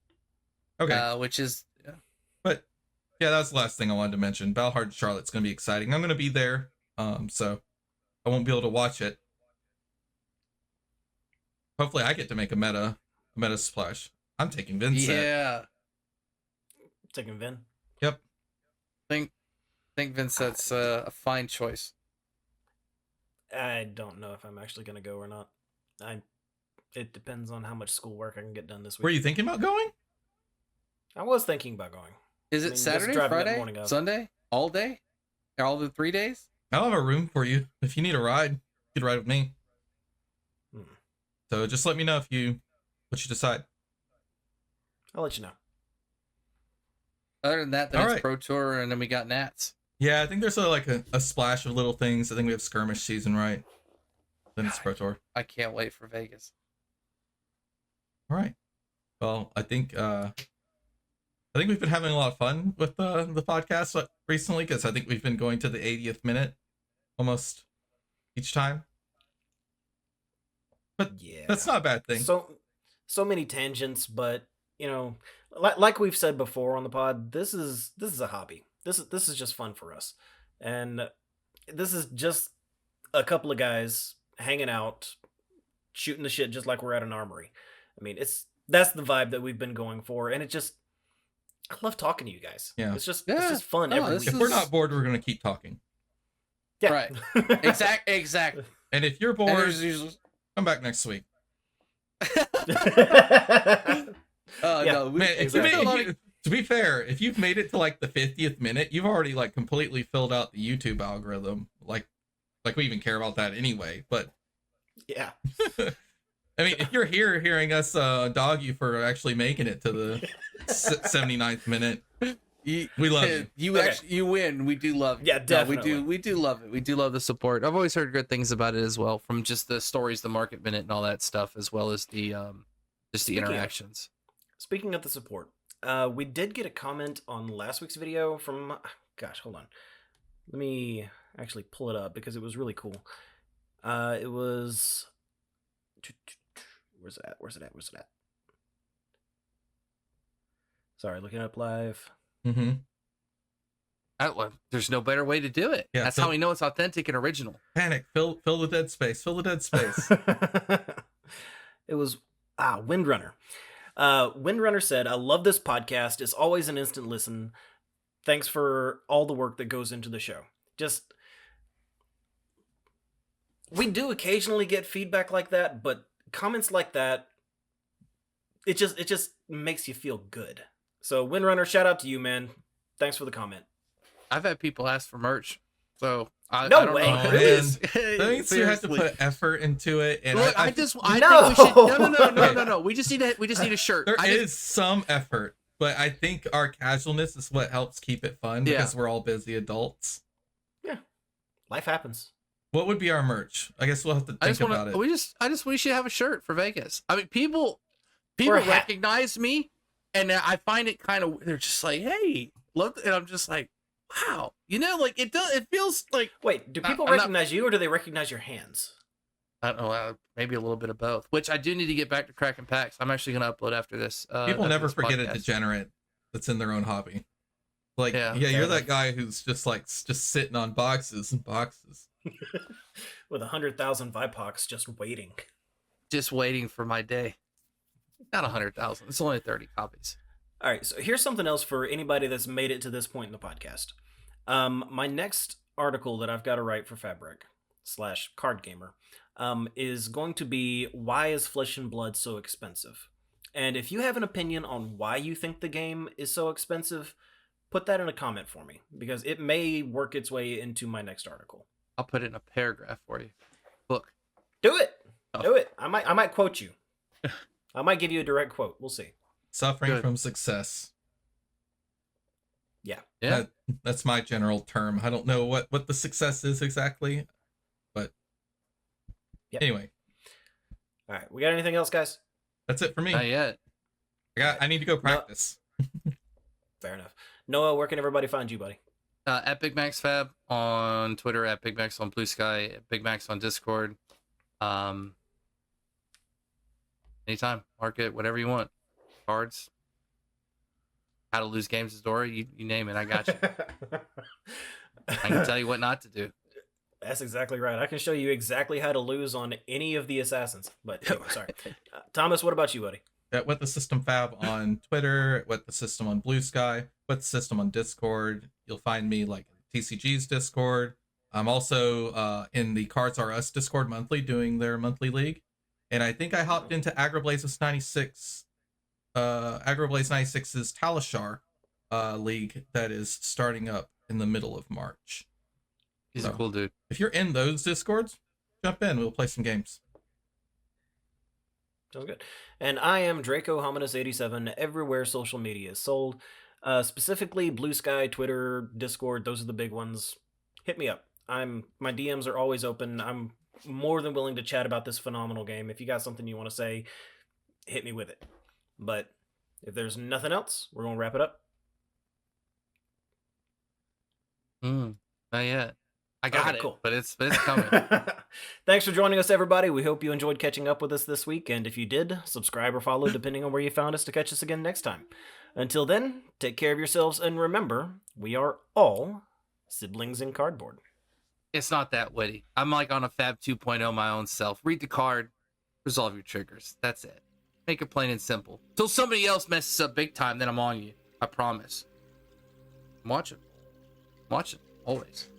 S2: Okay.
S3: Which is, yeah.
S2: But yeah, that's the last thing I wanted to mention. Battlehard Charlotte's going to be exciting. I'm going to be there, so I won't be able to watch it. Hopefully, I get to make a meta splash. I'm taking Vincent.
S3: Yeah.
S1: Taking Vin.
S2: Yep.
S3: Think Vincent's a fine choice.
S1: I don't know if I'm actually going to go or not. It depends on how much schoolwork I can get done this week.
S2: Were you thinking about going?
S1: I was thinking about going.
S3: Is it Saturday, Friday, Sunday, all day? All the 3 days?
S2: I'll have a room for you. If you need a ride, you could ride with me. So just let me know what you decide.
S1: I'll let you know.
S3: Other than that, then it's Pro Tour, and then we got Nats.
S2: Yeah, I think there's a splash of little things. I think we have skirmish season, right? Then it's Pro Tour.
S3: I can't wait for Vegas.
S2: All right. Well, I think we've been having a lot of fun with the podcast recently because I think we've been going to the 80th minute almost each time. But yeah, that's not a bad thing.
S1: So many tangents, but you know, like we've said before on the pod, this is a hobby. This is just fun for us, and this is just a couple of guys hanging out, shooting the shit, just like we're at an armory. I mean, that's the vibe that we've been going for, and I love talking to you guys. Yeah, it's just fun every week.
S2: If we're not bored, we're gonna keep talking.
S1: Yeah,
S3: right. Exactly.
S2: And if you're bored, come back next week.
S3: No,
S2: man. To be fair, if you've made it to like the 50th minute, you've already like completely filled out the YouTube algorithm. Like we even care about that anyway. But
S1: yeah.
S2: I mean, if you're hearing us dog you for actually making it to the 79th minute, we love you.
S3: You win. We do love you.
S1: Yeah, definitely.
S3: No, we do love it. We do love the support. I've always heard good things about it as well, from just the stories, the market minute, and all that stuff, as well as the interactions.
S1: Speaking of the support, we did get a comment on last week's video from. Gosh, hold on. Let me actually pull it up because it was really cool. It was. Where's it at? Sorry, looking up live.
S2: Mm-hmm.
S3: There's no better way to do it. Yeah, that's how we know it's authentic and original.
S2: Panic. Fill the dead space. Fill the dead space.
S1: It was Windrunner. Windrunner said, I love this podcast. It's always an instant listen. Thanks for all the work that goes into the show. Just, we do occasionally get feedback like that, but comments like that, it just makes you feel good. So Windrunner, shout out to you, man. Thanks for the comment.
S3: I've had people ask for merch, so I
S1: No
S3: don't
S1: way.
S3: know.
S2: Oh, that means you have to put effort into it. And
S3: Look, I
S1: No!
S3: think we should. No. We just need a shirt.
S2: there is some effort, but I think our casualness is what helps keep it fun because we're all busy adults.
S1: Yeah, life happens.
S2: What would be our merch? I guess we'll have to think about it.
S3: We should have a shirt for Vegas. I mean, people
S1: Or a hat.
S3: recognize me, and I find it kind of. They're just like, "Hey, look," and I'm just like, "Wow," like it does. It feels like.
S1: Wait, do people
S3: I'm not-
S1: recognize you, or do they recognize your hands?
S3: I don't know, maybe a little bit of both. Which I do need to get back to cracking packs. I'm actually going to upload after this.
S2: People
S3: after
S2: never
S3: this
S2: forget a
S3: podcast.
S2: degenerate that's in their own hobby. Like,
S3: Yeah,
S2: you're that guy who's just sitting on boxes and boxes.
S1: With 100,000 Vipocs just waiting.
S3: Just waiting for my day. Not 100,000. It's only 30 copies.
S1: All right, so here's something else for anybody that's made it to this point in the podcast. My next article that I've got to write for Fabric/Card Gamer is going to be, why is Flesh and Blood so expensive? And if you have an opinion on why you think the game is so expensive, put that in a comment for me, because it may work its way into my next article.
S3: I'll put it in a paragraph for you. Look.
S1: Do it.
S3: Oh.
S1: Do it. I might quote you. I might give you a direct quote. We'll see.
S2: Suffering
S3: Good.
S2: from success.
S1: Yeah.
S2: That's my general term. I don't know what the success is exactly, but
S1: Yep.
S2: anyway,
S1: All right. We got anything else, guys?
S2: that's it for me.
S3: Not yet.
S2: I need to go practice.
S1: Fair enough. Noah, where can everybody find you, buddy?
S3: At Big Max Fab on Twitter, at Big Max on Blue Sky, at Big Max on Discord. Anytime, market, whatever you want. Cards. How to lose games is Dora. You name it, I got you. I can tell you what not to do.
S1: That's exactly right. I can show you exactly how to lose on any of the assassins. But anyway, sorry. Thomas, what about you, buddy?
S2: At What the System Fab on Twitter, What the System on Blue Sky, What the System on Discord. You'll find me like TCG's Discord. I'm also in the Cards R Us Discord monthly doing their monthly league. And I think I hopped into Agroblaze's 96, Agroblaze 96's Talishar league that is starting up in the middle of March.
S3: He's a cool dude.
S2: If you're in those Discords, jump in. We'll play some games.
S1: Sounds good. And I am Draco Hominus 87 everywhere social media is sold. Specifically Blue Sky, Twitter, Discord, those are the big ones. Hit me up. My DMs are always open. I'm more than willing to chat about this phenomenal game. If you got something you want to say, hit me with it. But if there's nothing else, we're going to wrap it up.
S3: Not yet. I got
S1: Okay,
S3: it,
S1: cool.
S3: but it's coming.
S1: Thanks for joining us, everybody. We hope you enjoyed catching up with us this week. And if you did, subscribe or follow depending on where you found us to catch us again next time. Until then, take care of yourselves. And remember, we are all siblings in cardboard.
S3: It's not that witty. I'm like on a Fab 2.0 my own self. Read the card, resolve your triggers. That's it. Make it plain and simple. Till somebody else messes up big time, then I'm on you. I promise. I'm watching. Always.